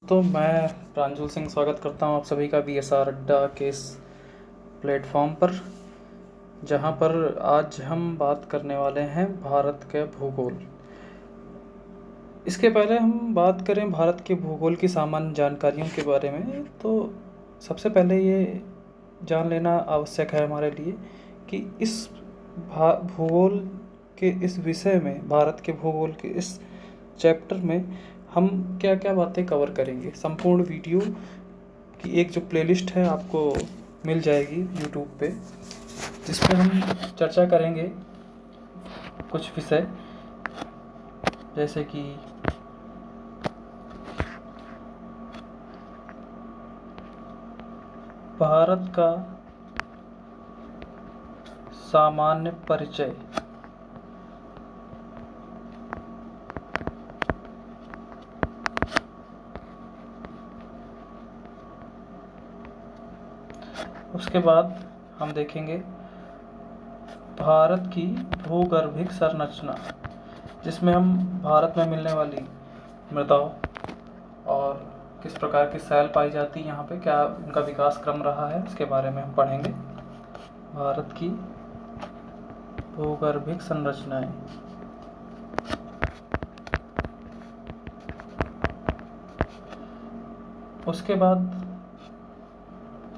तो मैं प्रांजल सिंह स्वागत करता हूं आप सभी का BSR अड्डा के इस प्लेटफॉर्म पर, जहां पर आज हम बात करने वाले हैं भारत के भूगोल। इसके पहले हम बात करें भारत के भूगोल की सामान्य जानकारियों के बारे में, तो सबसे पहले ये जान लेना आवश्यक है हमारे लिए कि इस भूगोल के इस विषय में, भारत के भूगोल के इस चैप्टर में हम क्या क्या बातें कवर करेंगे। संपूर्ण वीडियो की एक जो प्लेलिस्ट है आपको मिल जाएगी यूट्यूब पे, जिसमें हम चर्चा करेंगे कुछ विषय, जैसे कि भारत का सामान्य परिचय, उसके बाद हम देखेंगे भारत की भूगर्भिक संरचना, जिसमें हम भारत में मिलने वाली मृदाओं और किस प्रकार की सैल पाई जाती है, यहाँ पे क्या उनका विकास क्रम रहा है, इसके बारे में हम पढ़ेंगे। भारत की भूगर्भिक संरचनाएं, उसके बाद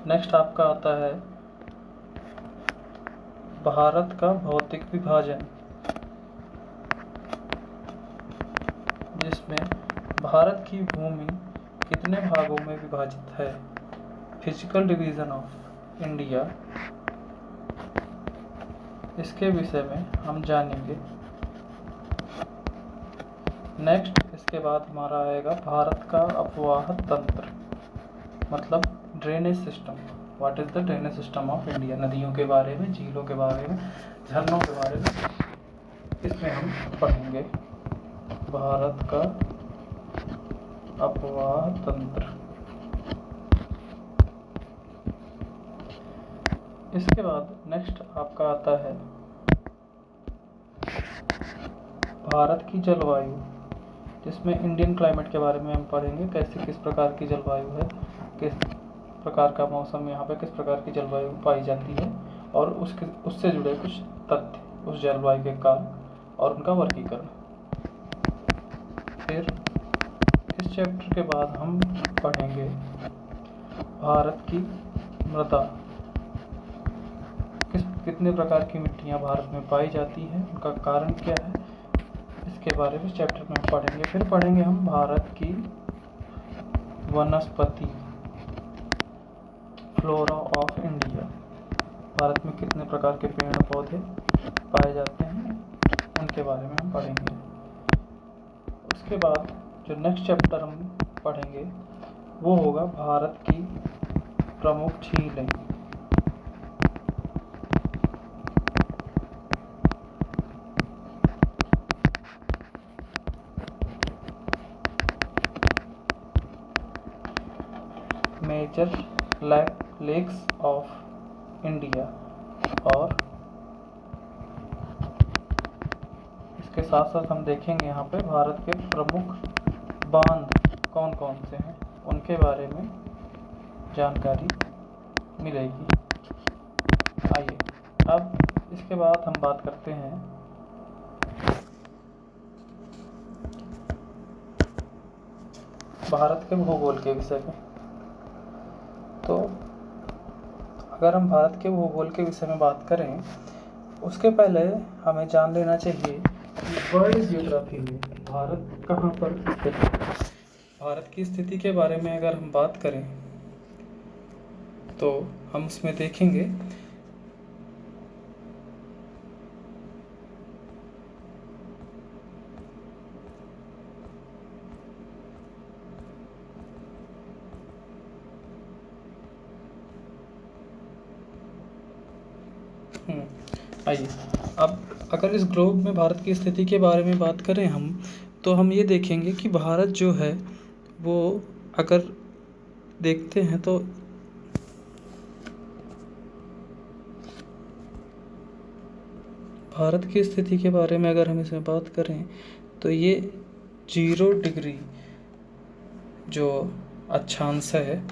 नेक्स्ट आपका आता है भारत का भौतिक विभाजन, जिसमें भारत की भूमि कितने भागों में विभाजित है, फिजिकल डिवीजन ऑफ इंडिया, इसके विषय में हम जानेंगे। नेक्स्ट इसके बाद हमारा आएगा भारत का अपवाह तंत्र, मतलब drainage system. What is the drainage system of India, नदियों के बारे में, झीलों के बारे में, झरनों के बारे में, इसमें हम पढ़ेंगे भारत का अपवाह तंत्र। इसके बाद नेक्स्ट आपका आता है भारत की जलवायु, जिसमें इंडियन क्लाइमेट के बारे में हम पढ़ेंगे, कैसे किस प्रकार की जलवायु है, किस प्रकार का मौसम, यहाँ पे किस प्रकार की जलवायु पाई जाती है, और उससे जुड़े कुछ तथ्य, उस जलवायु के कारण और उनका वर्गीकरण। फिर इस चैप्टर के बाद हम पढ़ेंगे भारत की मृदा, कितने प्रकार की मिट्टियाँ भारत में पाई जाती हैं, उनका कारण क्या है, इसके बारे में चैप्टर में हम पढ़ेंगे। फिर पढ़ेंगे हम भारत की वनस्पति, फ्लोरा ऑफ इंडिया, भारत में कितने प्रकार के पेड़ पौधे पाए जाते हैं, उनके बारे में हम पढ़ेंगे। उसके बाद जो नेक्स्ट चैप्टर हम पढ़ेंगे वो होगा भारत की प्रमुख झीलें, मेजर लेक्स ऑफ इंडिया, और इसके साथ साथ हम देखेंगे यहाँ पे भारत के प्रमुख बांध कौन कौन से हैं, उनके बारे में जानकारी मिलेगी। आइए अब इसके बाद हम बात करते हैं भारत के भूगोल के विषय में। तो अगर हम भारत के भूगोल के विषय में बात करें, उसके पहले हमें जान लेना चाहिए कि वर्ल्ड जियोग्राफी में भारत कहाँ पर स्थित है। भारत की स्थिति के बारे में अगर हम बात करें तो हम उसमें देखेंगे आइए अब अगर इस ग्लोब में भारत की स्थिति के बारे में बात करें हम, तो हम ये देखेंगे कि भारत जो है वो, अगर देखते हैं तो भारत की स्थिति के बारे में अगर हम इसमें बात करें तो ये 0 डिग्री जो अक्षांश है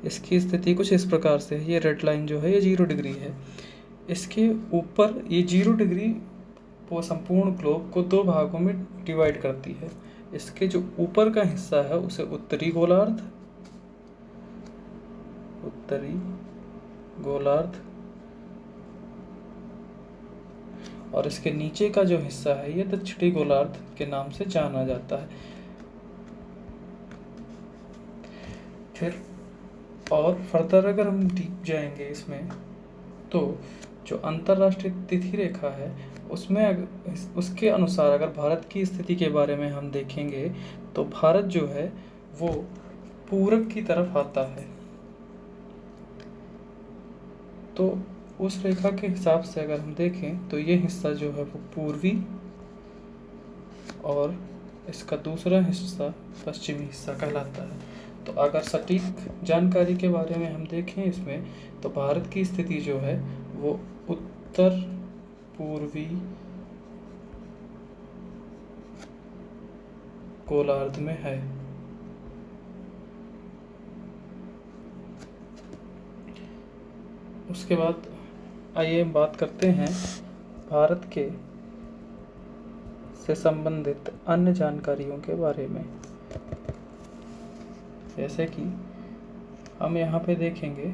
इसकी स्थिति कुछ इस प्रकार से है। ये रेड लाइन जो है ये 0 डिग्री है। इसके ऊपर ये 0 डिग्री वो संपूर्ण ग्लोब को 2 भागों में डिवाइड करती है। इसके जो ऊपर का हिस्सा है उसे उत्तरी गोलार्ध और इसके नीचे का जो हिस्सा है ये दक्षिणी गोलार्ध के नाम से जाना जाता है। फिर और फर्दर अगर हम डीप जाएंगे इसमें तो जो अंतर्राष्ट्रीय तिथि रेखा है उसमें उसके अनुसार अगर भारत की स्थिति के बारे में हम देखेंगे तो भारत जो है वो पूरब की तरफ आता है। तो उस रेखा के हिसाब से अगर हम देखें तो ये हिस्सा जो है वो पूर्वी और इसका दूसरा हिस्सा पश्चिमी हिस्सा कहलाता है। तो अगर सटीक जानकारी के बारे में हम देखें इसमें तो भारत की स्थिति जो है वो उत्तर पूर्वी गोलार्ध में है। उसके बाद आइए बात करते हैं भारत के से संबंधित अन्य जानकारियों के बारे में। जैसे कि हम यहाँ पे देखेंगे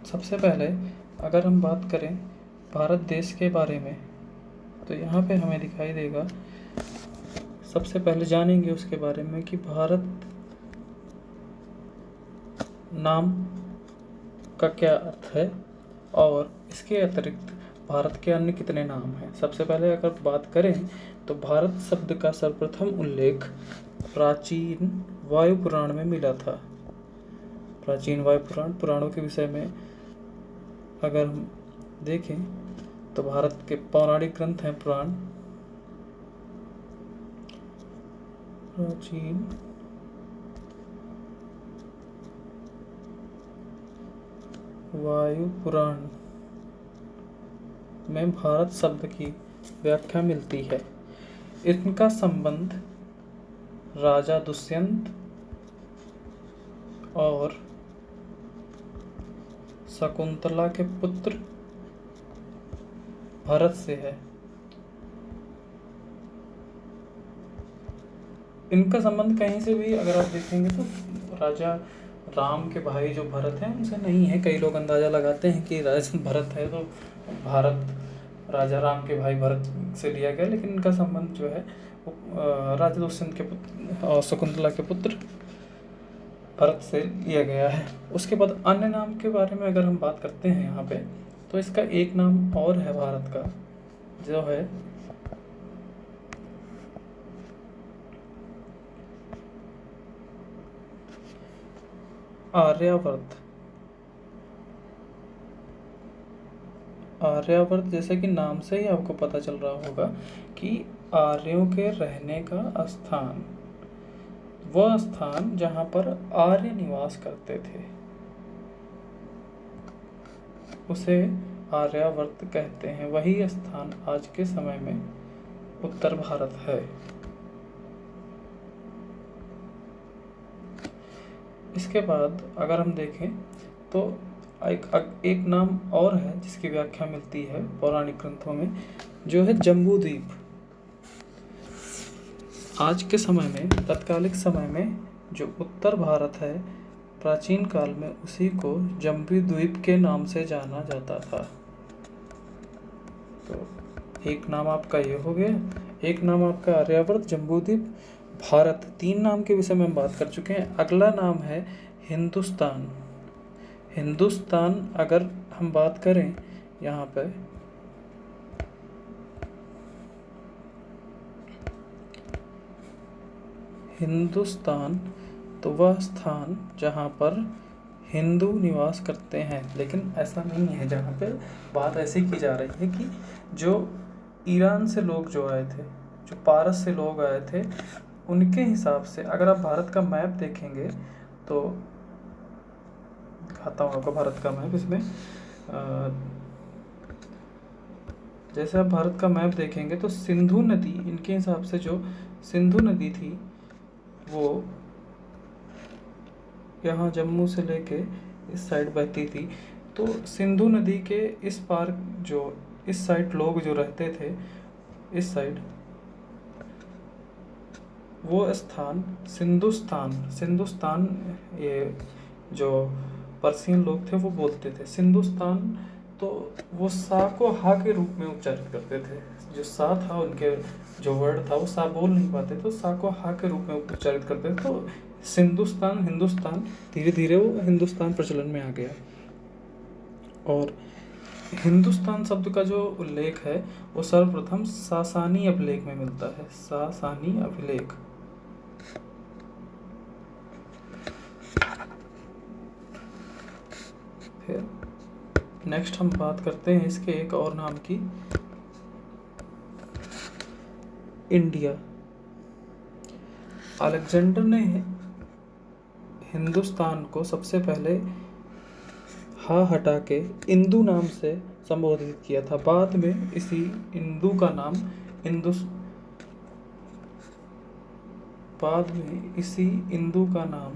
सबसे पहले अगर हम बात करें भारत देश के बारे में तो यहाँ पे हमें दिखाई देगा। सबसे पहले जानेंगे उसके बारे में कि भारत नाम का क्या अर्थ है और इसके अतिरिक्त भारत के अन्य कितने नाम हैं। सबसे पहले अगर बात करें तो भारत शब्द का सर्वप्रथम उल्लेख प्राचीन वायु पुराण में मिला था। प्राचीन वायु पुराणों के विषय में अगर हम देखें तो भारत के पौराणिक ग्रंथ हैं पुराण। प्राचीन वायु पुराण में भारत शब्द की व्याख्या मिलती है। इनका संबंध राजा दुष्यंत और शकुंतला के पुत्र भरत से है। इनका संबंध कहीं से भी अगर आप देखेंगे तो राजा राम के भाई जो भरत हैं उनसे नहीं है। कई लोग अंदाजा लगाते हैं कि राजा भरत है तो भारत राजा राम के भाई भरत से लिया गया, लेकिन इनका संबंध जो है वो राजा दुष्यंत के पुत्र और शकुंतला के पुत्र भरत से लिया गया है। उसके बाद अन्य नाम के बारे में अगर हम बात करते हैं यहाँ पे तो इसका एक नाम और है भारत का जो है आर्यावर्त। आर्यावर्त जैसे कि नाम से ही आपको पता चल रहा होगा कि आर्यों के रहने का स्थान, वह स्थान जहाँ पर आर्य निवास करते थे उसे आर्यावर्त कहते हैं। वही स्थान आज के समय में उत्तर भारत है। इसके बाद अगर हम देखें तो एक नाम और है जिसकी व्याख्या मिलती है पौराणिक ग्रंथों में, जो है जम्बूद्वीप। आज के समय में, तत्कालिक समय में जो उत्तर भारत है प्राचीन काल में उसी को जम्बूद्वीप के नाम से जाना जाता था। तो एक नाम आपका ये हो गया, एक नाम आपका आर्यावर्त, जम्बूद्वीप, भारत। 3 नाम के विषय में हम बात कर चुके हैं। अगला नाम है हिंदुस्तान। हिंदुस्तान अगर हम बात करें यहाँ पे हिंदुस्तान तो वह स्थान जहाँ पर हिंदू निवास करते हैं, लेकिन ऐसा नहीं है। जहाँ पे बात ऐसी की जा रही है कि जो ईरान से लोग जो आए थे, जो पारस से लोग आए थे, उनके हिसाब से अगर आप भारत का मैप देखेंगे तो दिखाता हूँ आपको भारत का मैप। इसमें जैसे आप भारत का मैप देखेंगे तो सिंधु नदी, इनके हिसाब से जो सिंधु नदी थी वो यहाँ जम्मू से लेके इस साइड बहती थी। तो सिंधु नदी के इस पार जो इस साइड लोग जो रहते थे, इस साइड, वो स्थान सिंधुस्तान ये जो पर्शियन लोग थे वो बोलते थे सिंधुस्तान। तो वो सा को हा के रूप में उच्चारित करते थे। जो सा था उनके जो वर्ड था वो सा बोल नहीं पाते, तो सा को हा के रूप में उच्चारित करते थे। तो सिंधुस्तान, हिंदुस्तान, धीरे धीरे वो हिंदुस्तान प्रचलन में आ गया। और हिंदुस्तान शब्द का जो उल्लेख है वो सर्वप्रथम सासानी अभिलेख में मिलता है। सासानी अभिलेख। फिर नेक्स्ट हम बात करते हैं इसके एक और नाम की, इंडिया। अलेक्जेंडर ने हिंदुस्तान को सबसे पहले हा हटा के इंदु नाम से संबोधित किया था। बाद में इसी इंदु का नाम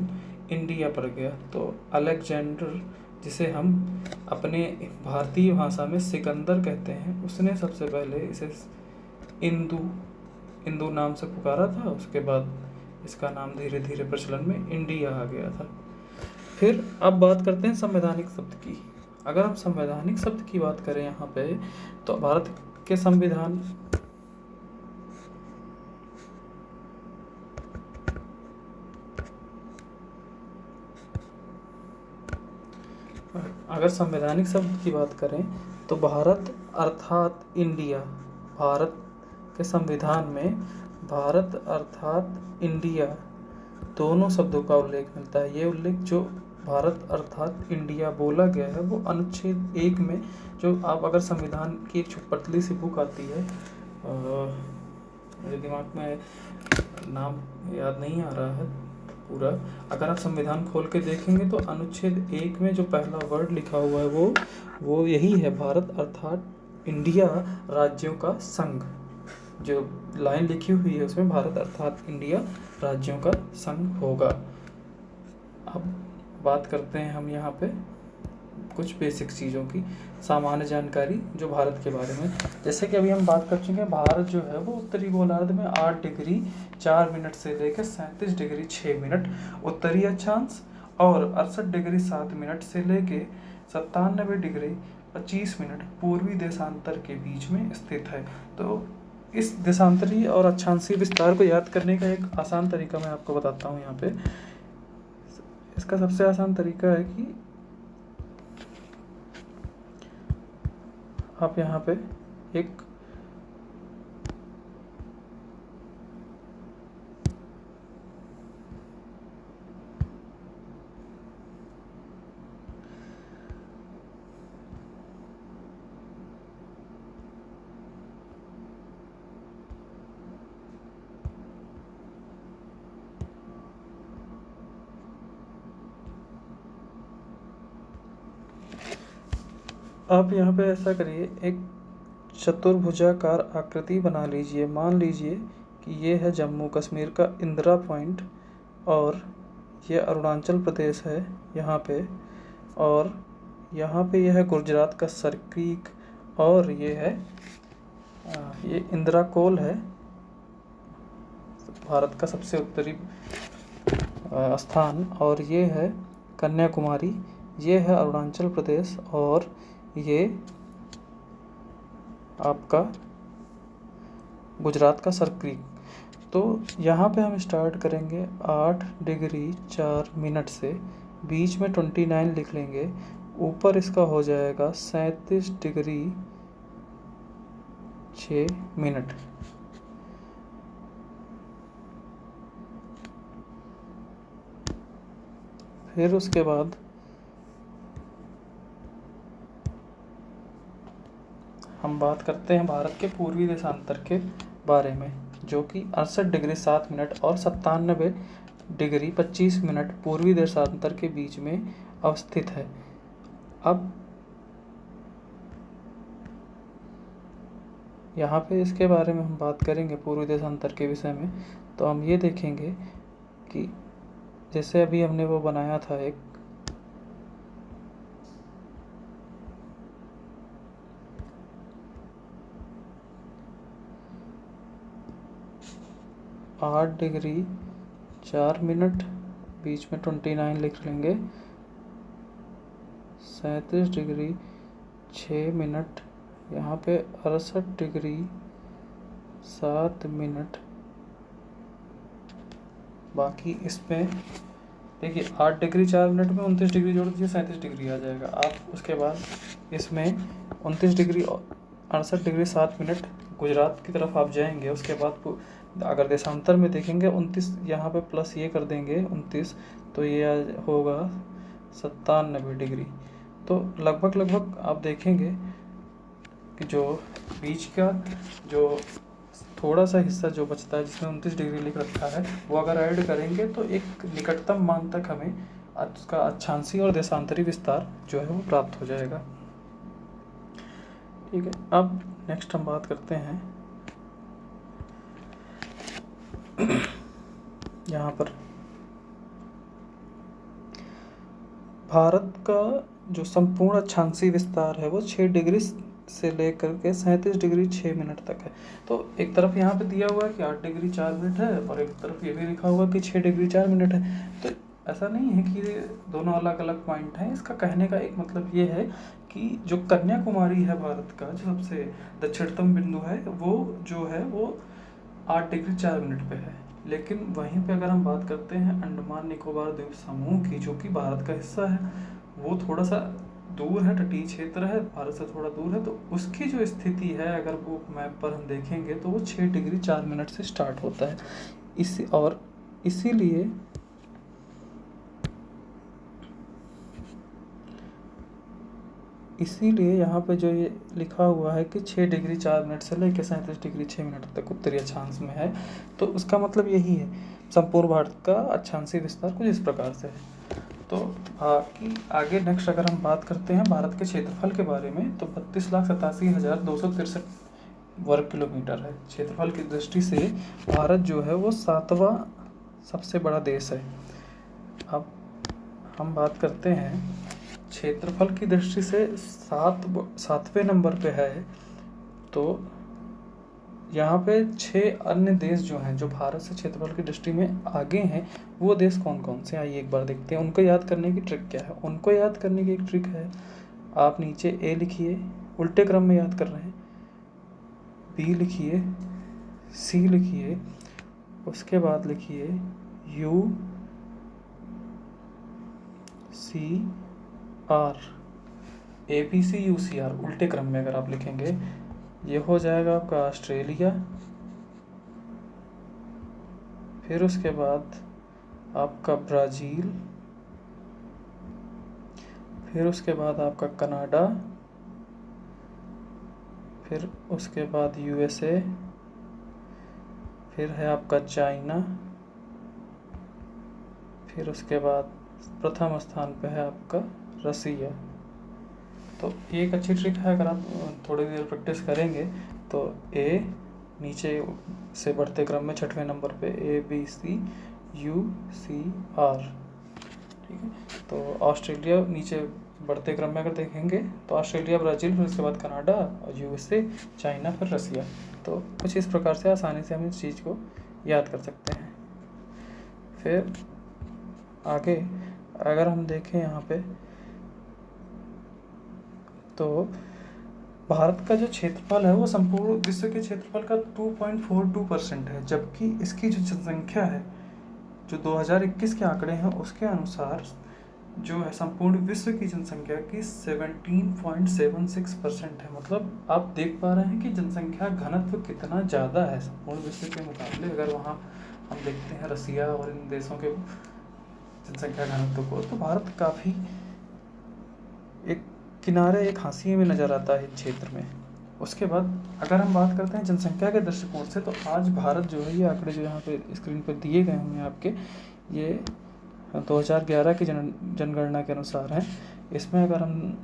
इंडिया पड़ गया। तो अलेक्जेंडर, जिसे हम अपने भारतीय भाषा में सिकंदर कहते हैं, उसने सबसे पहले इसे इंदु नाम से पुकारा था। उसके बाद इसका नाम धीरे धीरे प्रचलन में इंडिया आ गया था। फिर अब बात करते हैं संवैधानिक शब्द की। अगर हम संवैधानिक शब्द की बात करें यहाँ पे, तो भारत के संविधान अगर संवैधानिक शब्द की बात करें तो भारत अर्थात इंडिया, भारत के संविधान में भारत अर्थात इंडिया दोनों शब्दों का उल्लेख मिलता है। ये उल्लेख जो भारत अर्थात इंडिया बोला गया है वो अनुच्छेद 1 में, जो आप अगर संविधान की एक पतली सी बुक आती है, मेरे दिमाग में नाम याद नहीं आ रहा है पूरा, अगर आप संविधान खोल के देखेंगे तो अनुच्छेद 1 में जो पहला वर्ड लिखा हुआ है वो यही है, भारत अर्थात इंडिया राज्यों का संघ। जो लाइन लिखी हुई है उसमें भारत अर्थात इंडिया राज्यों का संघ होगा। अब बात करते हैं हम यहाँ पे कुछ बेसिक चीज़ों की, सामान्य जानकारी जो भारत के बारे में। जैसे कि अभी हम बात कर चुके हैं, भारत जो है वो उत्तरी गोलार्ध में 8 डिग्री 4 मिनट से लेकर 37 डिग्री 6 मिनट उत्तरी अक्षांश और 68 डिग्री 7 मिनट से लेकर 97 डिग्री 25 मिनट पूर्वी देशांतर के बीच में स्थित है। तो इस देशांतरीय और अक्षांशीय विस्तार को याद करने का एक आसान तरीका मैं आपको बताता हूँ यहाँ पे। इसका सबसे आसान तरीका है कि आप यहाँ पे एक आप यहाँ पे ऐसा करिए, एक चतुर्भुजाकार आकृति बना लीजिए। मान लीजिए कि ये है जम्मू कश्मीर का इंदिरा पॉइंट और ये अरुणाचल प्रदेश है यहाँ पे, और यहाँ पे यह है गुजरात का सर क्रीक, और ये है ये इंदिरा कोल है, भारत का सबसे उत्तरी स्थान, और ये है कन्याकुमारी, ये है अरुणाचल प्रदेश, और ये आपका गुजरात का सर क्रीक। तो यहाँ पे हम स्टार्ट करेंगे 8 डिग्री 4 मिनट से, बीच में 29 लिख लेंगे, ऊपर इसका हो जाएगा 37 डिग्री 6 मिनट। फिर उसके बाद हम बात करते हैं भारत के पूर्वी देशांतर के बारे में, जो कि 68 डिग्री 7 मिनट और 97 डिग्री 25 मिनट पूर्वी देशांतर के बीच में अवस्थित है। अब यहाँ पे इसके बारे में हम बात करेंगे पूर्वी देशांतर के विषय में, तो हम ये देखेंगे कि जैसे अभी हमने वो बनाया था एक 8 डिग्री 4 मिनट, बीच में 29 लिख लेंगे, 37 डिग्री 6 मिनट, यहाँ पे 68 डिग्री 7 मिनट। बाकी इसमें देखिए 8 डिग्री 4 मिनट में 29 डिग्री जोड़ दीजिए, 37 डिग्री आ जाएगा। आप उसके बाद इसमें 29 डिग्री 68 डिग्री 7 मिनट गुजरात की तरफ आप जाएंगे। उसके बाद अगर देशांतर में देखेंगे 29, यहाँ पे प्लस ये कर देंगे 29, तो ये होगा 97 डिग्री। तो लगभग आप देखेंगे कि जो बीच का जो थोड़ा सा हिस्सा जो बचता है जिसमें 29 डिग्री लिख रखा है, वो अगर ऐड करेंगे तो एक निकटतम मान तक हमें उसका अक्षांशीय और देशांतरी विस्तार जो है वो प्राप्त हो जाएगा। ठीक है, अब नेक्स्ट हम बात करते हैं यहाँ पर भारत का जो संपूर्ण अक्षांशीय विस्तार है वो 6 डिग्री से लेकर के 37 डिग्री 6 मिनट तक है। तो एक तरफ यहाँ पे दिया हुआ है कि 8 डिग्री 4 मिनट है, और एक तरफ ये भी लिखा हुआ कि 6 डिग्री 4 मिनट है। तो ऐसा नहीं है कि दोनों अलग अलग पॉइंट हैं। इसका कहने का एक मतलब ये है कि जो कन्याकुमारी है भारत का, जो सबसे दक्षिणतम बिंदु है, वो जो है वो 8 डिग्री 4 मिनट पे है। लेकिन वहीं पे अगर हम बात करते हैं अंडमान निकोबार द्वीप समूह की, जो कि भारत का हिस्सा है, वो थोड़ा सा दूर है, तटीय क्षेत्र है, भारत से थोड़ा दूर है। तो उसकी जो स्थिति है अगर वो मैप पर हम देखेंगे तो वो 6 डिग्री 4 मिनट से स्टार्ट होता है। इसीलिए यहाँ पे जो ये लिखा हुआ है कि 6 डिग्री 4 मिनट से लेकर 37 डिग्री 6 मिनट तक उत्तरी अक्षांश में है, तो उसका मतलब यही है। संपूर्ण भारत का अक्षांशीय विस्तार कुछ इस प्रकार से है। तो बाकी आगे नेक्स्ट अगर हम बात करते हैं भारत के क्षेत्रफल के बारे में, तो 32,87,263 वर्ग किलोमीटर है। क्षेत्रफल की दृष्टि से भारत जो है वो 7वां सबसे बड़ा देश है। अब हम बात करते हैं क्षेत्रफल की दृष्टि से 7वें नंबर पे है। तो यहाँ पे 6 अन्य देश जो हैं, जो भारत से क्षेत्रफल की दृष्टि में आगे हैं, वो देश कौन कौन से, आइए एक बार देखते हैं। उनको याद करने की ट्रिक क्या है। उनको याद करने की एक ट्रिक है, आप नीचे ए लिखिए, उल्टे क्रम में याद कर रहे हैं, बी लिखिए, सी लिखिए, उसके बाद लिखिए यू सी आर, ABCUCR, उल्टे क्रम में अगर आप लिखेंगे ये हो जाएगा आपका ऑस्ट्रेलिया। फिर उसके बाद आपका ब्राज़ील, फिर उसके बाद आपका कनाडा, फिर उसके बाद USA, फिर है आपका चाइना, फिर उसके बाद प्रथम स्थान पे है आपका रसिया। तो ये एक अच्छी ट्रिक है, अगर आप थोड़ी देर प्रैक्टिस करेंगे तो ए नीचे से बढ़ते क्रम में 6वें नंबर पे ABCUCR, ठीक है। तो ऑस्ट्रेलिया नीचे बढ़ते क्रम में अगर देखेंगे तो ऑस्ट्रेलिया, ब्राज़ील, फिर उसके बाद कनाडा और USA, चाइना, फिर रसिया। तो कुछ इस प्रकार से आसानी से हम इस चीज़ को याद कर सकते हैं। फिर आगे अगर हम देखें यहाँ पे, तो भारत का जो क्षेत्रफल है वो संपूर्ण विश्व के क्षेत्रफल का 2.42% है, जबकि इसकी जो जनसंख्या है, जो 2021 के आंकड़े हैं उसके अनुसार जो है संपूर्ण विश्व की जनसंख्या की 17.76% है। मतलब आप देख पा रहे हैं कि जनसंख्या घनत्व कितना ज़्यादा है संपूर्ण विश्व के मुकाबले। अगर वहाँ हम देखते हैं रसिया और इन देशों के जनसंख्या घनत्व को, तो भारत काफ़ी एक किनारे, एक हाशिए में नज़र आता है इस क्षेत्र में। उसके बाद अगर हम बात करते हैं जनसंख्या के दृष्टिकोण से, तो आज भारत जो है, ये आंकड़े जो यहाँ पे स्क्रीन पर दिए गए हुए हैं आपके, ये 2011 की जनगणना के अनुसार है। इसमें अगर हम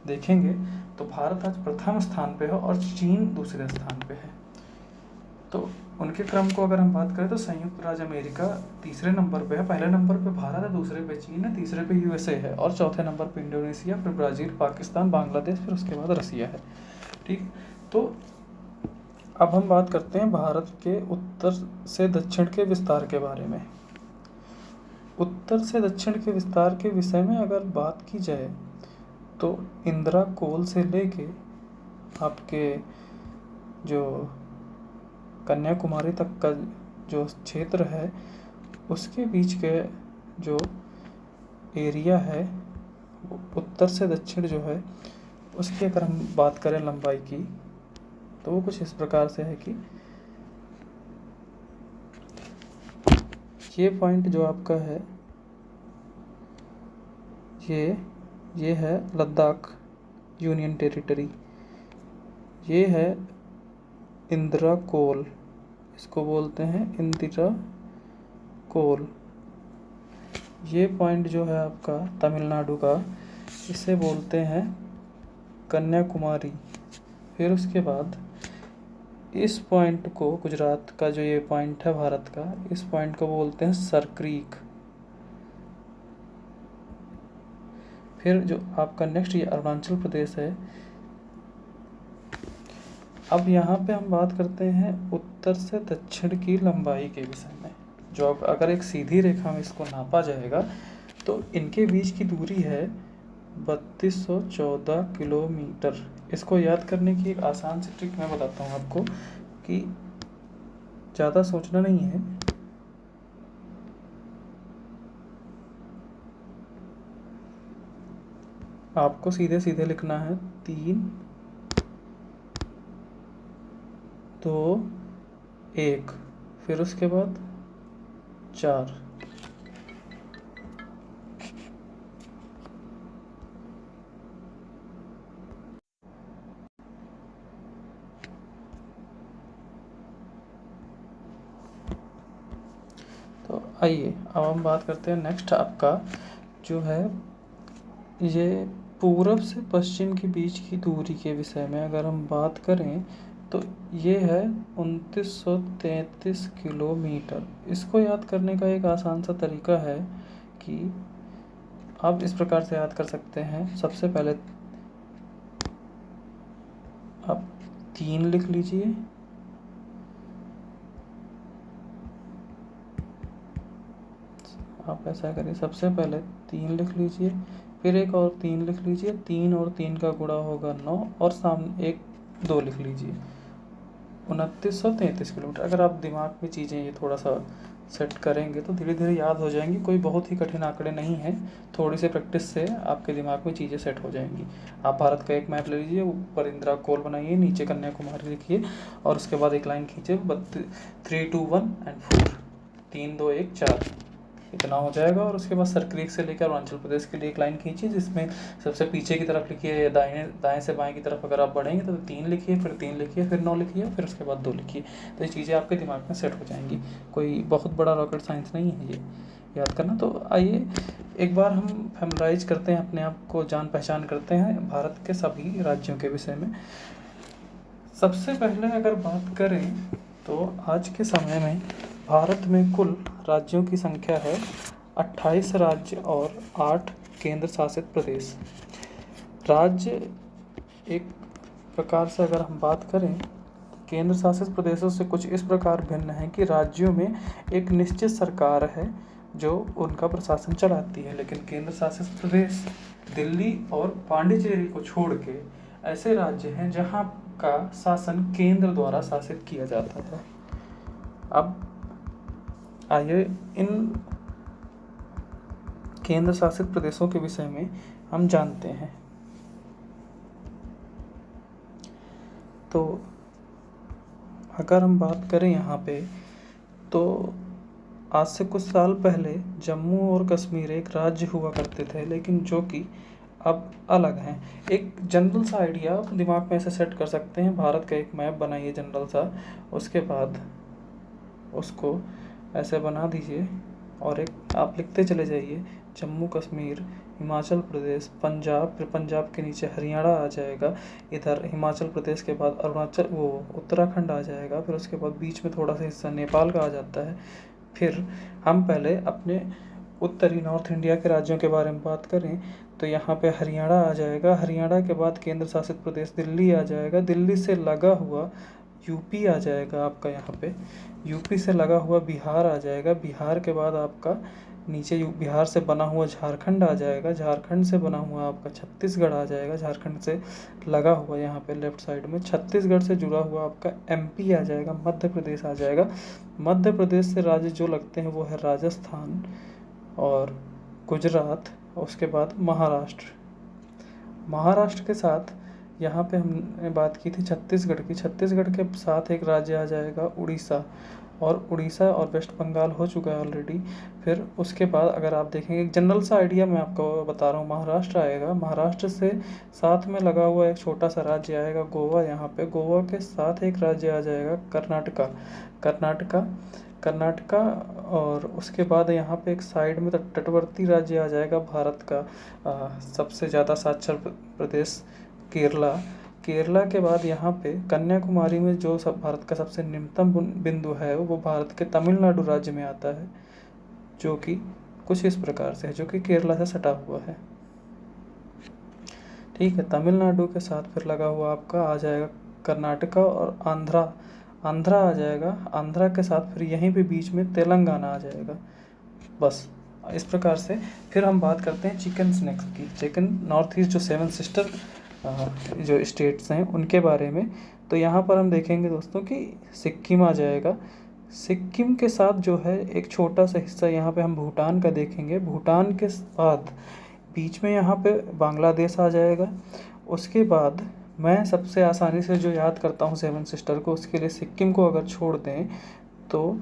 देखेंगे तो भारत आज प्रथम स्थान पे है और चीन दूसरे स्थान पे है। तो उनके क्रम को अगर हम बात करें तो संयुक्त राज्य अमेरिका तीसरे नंबर पे है, पहले नंबर पे भारत है, दूसरे पे चीन है, तीसरे पे यूएसए है और चौथे नंबर पे इंडोनेशिया, फिर ब्राज़ील, पाकिस्तान, बांग्लादेश, फिर उसके बाद रसिया है। ठीक, तो अब हम बात करते हैं भारत के उत्तर से दक्षिण के विस्तार के बारे में। उत्तर से दक्षिण के विस्तार के विषय में अगर बात की जाए तो इंदिरा कोल से लेके आपके जो कन्याकुमारी तक का जो क्षेत्र है उसके बीच के जो एरिया है उत्तर से दक्षिण जो है उसकी अगर हम बात करें लंबाई की तो वो कुछ इस प्रकार से है कि ये पॉइंट जो आपका है ये है लद्दाख यूनियन टेरिटरी, ये है इंदिरा कोल, इसको बोलते हैं इंदिरा कोल। ये पॉइंट जो है आपका तमिलनाडु का, इसे बोलते हैं कन्याकुमारी। फिर उसके बाद इस पॉइंट को, गुजरात का जो ये पॉइंट है भारत का, इस पॉइंट को बोलते हैं सरक्रीक। फिर जो आपका नेक्स्ट ये अरुणाचल प्रदेश है। अब यहाँ पे हम बात करते हैं उत्तर से दक्षिण की लंबाई के विषय में। जो अब अगर एक सीधी रेखा में इसको नापा जाएगा तो इनके बीच की दूरी है 3214 किलोमीटर। इसको याद करने की एक आसान सी ट्रिक मैं बताता हूँ आपको कि ज़्यादा सोचना नहीं है। आपको सीधे सीधे लिखना है 3, 2, 1, फिर उसके बाद 4। तो आइए अब हम बात करते हैं नेक्स्ट आपका जो है ये पूरब से पश्चिम के बीच की दूरी के विषय में अगर हम बात करें तो ये है 2933 किलोमीटर। इसको याद करने का एक आसान सा तरीका है कि आप इस प्रकार से याद कर सकते हैं। सबसे पहले आप 3 लिख लीजिए, आप ऐसा करिए, सबसे पहले 3 लिख लीजिए, फिर एक और 3 लिख लीजिए, 3 और 3 का गुणा होगा 9 और सामने एक 2 लिख लीजिए, 2933 किलोमीटर। अगर आप दिमाग में चीज़ें ये थोड़ा सा सेट करेंगे तो धीरे धीरे याद हो जाएंगी। कोई बहुत ही कठिन आंकड़े नहीं हैं, थोड़ी सी प्रैक्टिस से आपके दिमाग में चीज़ें सेट हो जाएंगी। आप भारत का एक मैप ले लीजिए, ऊपर इंदिरा कोल बनाइए, नीचे कन्याकुमारी लिखिए और उसके बाद एक लाइन खींचिए 3, 2, 1 एंड 4, 3, 2, 1, 4, इतना हो जाएगा। और उसके बाद सरक्रीक से लेकर अरुणाचल प्रदेश के लिए एक लाइन खींचिए जिसमें सबसे पीछे की तरफ लिखिए, दाएं से बाएं की तरफ अगर आप बढ़ेंगे तो 3 लिखिए, फिर 3 लिखिए, फिर 9 लिखिए, फिर उसके बाद 2 लिखिए। तो ये चीज़ें आपके दिमाग में सेट हो जाएंगी। कोई बहुत बड़ा रॉकेट साइंस नहीं है ये याद करना। तो आइए एक बार हम फैमिलाइज करते हैं, अपने आप को जान पहचान करते हैं भारत के सभी राज्यों के विषय में। सबसे पहले अगर बात करें तो आज के समय में भारत में कुल राज्यों की संख्या है 28 राज्य और 8 केंद्र शासित प्रदेश। राज्य एक प्रकार से अगर हम बात करें केंद्र शासित प्रदेशों से कुछ इस प्रकार भिन्न है कि राज्यों में एक निश्चित सरकार है जो उनका प्रशासन चलाती है, लेकिन केंद्र शासित प्रदेश दिल्ली और पांडिचेरी को छोड़ के ऐसे राज्य हैं जहां का शासन केंद्र द्वारा शासित किया जाता है। अब आइए इन केंद्र शासित प्रदेशों के विषय में हम जानते हैं। तो अगर हम बात करें यहाँ पे तो आज से कुछ साल पहले जम्मू और कश्मीर एक राज्य हुआ करते थे, लेकिन जो कि अब अलग हैं। एक जनरल सा आइडिया आप दिमाग में ऐसे सेट कर सकते हैं। भारत का एक मैप बनाइए जनरल सा, उसके बाद उसको ऐसे बना दीजिए और एक आप लिखते चले जाइए जम्मू कश्मीर हिमाचल प्रदेश, पंजाब, फिर पंजाब के नीचे हरियाणा आ जाएगा, इधर हिमाचल प्रदेश के बाद अरुणाचल वो उत्तराखंड आ जाएगा, फिर उसके बाद बीच में थोड़ा सा हिस्सा नेपाल का आ जाता है। फिर हम पहले अपने उत्तरी नॉर्थ इंडिया के राज्यों के बारे में बात करें तो यहाँ पे हरियाणा आ जाएगा, हरियाणा के बाद केंद्र शासित प्रदेश दिल्ली आ जाएगा, दिल्ली से लगा हुआ यूपी आ जाएगा आपका यहाँ पे, यूपी से लगा हुआ बिहार आ जाएगा, बिहार के बाद आपका नीचे बिहार से बना हुआ झारखंड आ जाएगा, झारखंड से बना हुआ आपका छत्तीसगढ़ आ जाएगा, झारखंड से लगा हुआ यहाँ पे लेफ्ट साइड में छत्तीसगढ़ से जुड़ा हुआ आपका एमपी आ जाएगा, मध्य प्रदेश आ जाएगा, मध्य प्रदेश से राज्य जो लगते हैं वो है राजस्थान और गुजरात, और उसके बाद महाराष्ट्र। महाराष्ट्र के साथ यहाँ पे हमने बात की थी छत्तीसगढ़ की, छत्तीसगढ़ के साथ एक राज्य आ जाएगा उड़ीसा, और उड़ीसा और वेस्ट बंगाल हो चुका है ऑलरेडी। फिर उसके बाद अगर आप देखेंगे एक जनरल सा आइडिया मैं आपको बता रहा हूँ, महाराष्ट्र आएगा, महाराष्ट्र से साथ में लगा हुआ एक छोटा सा राज्य आएगा गोवा, यहाँ पे गोवा के साथ एक राज्य आ जाएगा कर्नाटका, कर्नाटका कर्नाटका और उसके बाद यहाँ पे एक साइड में तटवर्ती राज्य आ जाएगा भारत का सबसे ज़्यादा साक्षर प्रदेश केरला, केरला के बाद यहाँ पे कन्याकुमारी में जो सब भारत का सबसे निम्नतम बिंदु है वो भारत के तमिलनाडु राज्य में आता है, जो कि कुछ इस प्रकार से है, जो कि केरला से सटा हुआ है। ठीक है, तमिलनाडु के साथ फिर लगा हुआ आपका आ जाएगा कर्नाटका और आंध्रा, आंध्रा आ जाएगा, आंध्रा के साथ फिर यहीं पे बीच में तेलंगाना आ जाएगा। बस इस प्रकार से फिर हम बात करते हैं चिकन स्नैक्स की, चिकन नॉर्थ ईस्ट जो 7 सिस्टर जो स्टेट्स हैं उनके बारे में। तो यहाँ पर हम देखेंगे दोस्तों कि सिक्किम आ जाएगा, सिक्किम के साथ जो है एक छोटा सा हिस्सा यहाँ पे हम भूटान का देखेंगे, भूटान के बाद बीच में यहाँ पे बांग्लादेश आ जाएगा। उसके बाद मैं सबसे आसानी से जो याद करता हूँ 7 सिस्टर को, उसके लिए सिक्किम को अगर छोड़ दें तो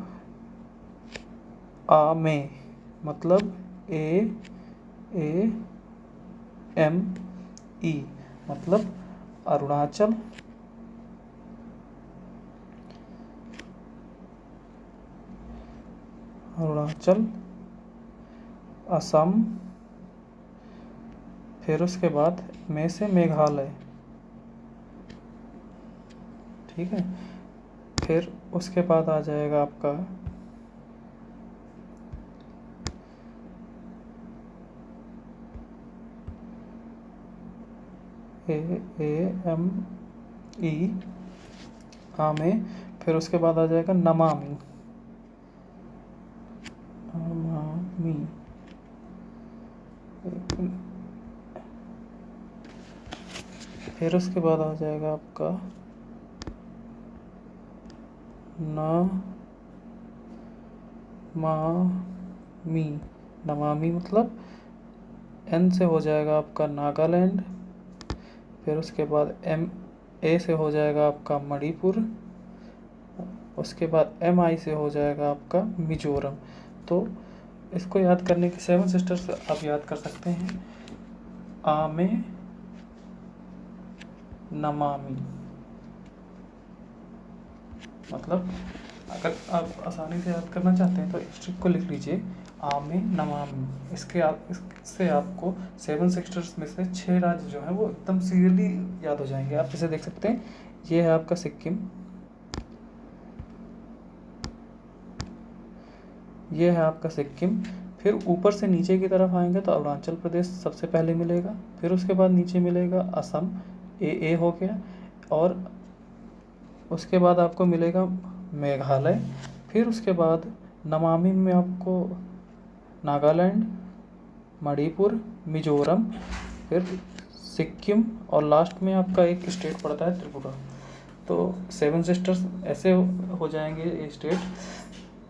आ में मतलब AME मतलब अरुणाचल, अरुणाचल, असम, फिर उसके बाद में से मेघालय। ठीक है, फिर उसके बाद आ जाएगा आपका AME आमे, फिर उसके बाद आ जाएगा नमामि, नमामि, फिर उसके बाद आ जाएगा आपका नमामि, नमामि मतलब N से हो जाएगा आपका नागालैंड, फिर उसके बाद MA से हो जाएगा आपका मणिपुर, उसके बाद MI से हो जाएगा आपका मिजोरम। तो इसको याद करने की 7 सिस्टर्स आप याद कर सकते हैं, आमे, नमामि, मतलब अगर आप आसानी से याद करना चाहते हैं तो इस ट्रिक को लिख लीजिए, आमे नमामि। इससे आपको 7 सिस्टर्स में से 6 राज्य जो हैं वो एकदम सीरियली याद हो जाएंगे। आप जैसे देख सकते हैं ये है आपका सिक्किम, ये है आपका सिक्किम, फिर ऊपर से नीचे की तरफ आएंगे तो अरुणाचल प्रदेश सबसे पहले मिलेगा, फिर उसके बाद नीचे मिलेगा असम, AA हो गया, और उसके बाद आपको मिलेगा मेघालय, फिर उसके बाद नमामि में आपको नागालैंड, मणिपुर, मिजोरम, फिर सिक्किम, और लास्ट में आपका एक स्टेट पड़ता है त्रिपुरा। तो 7 सिस्टर्स ऐसे हो जाएंगे ये स्टेट।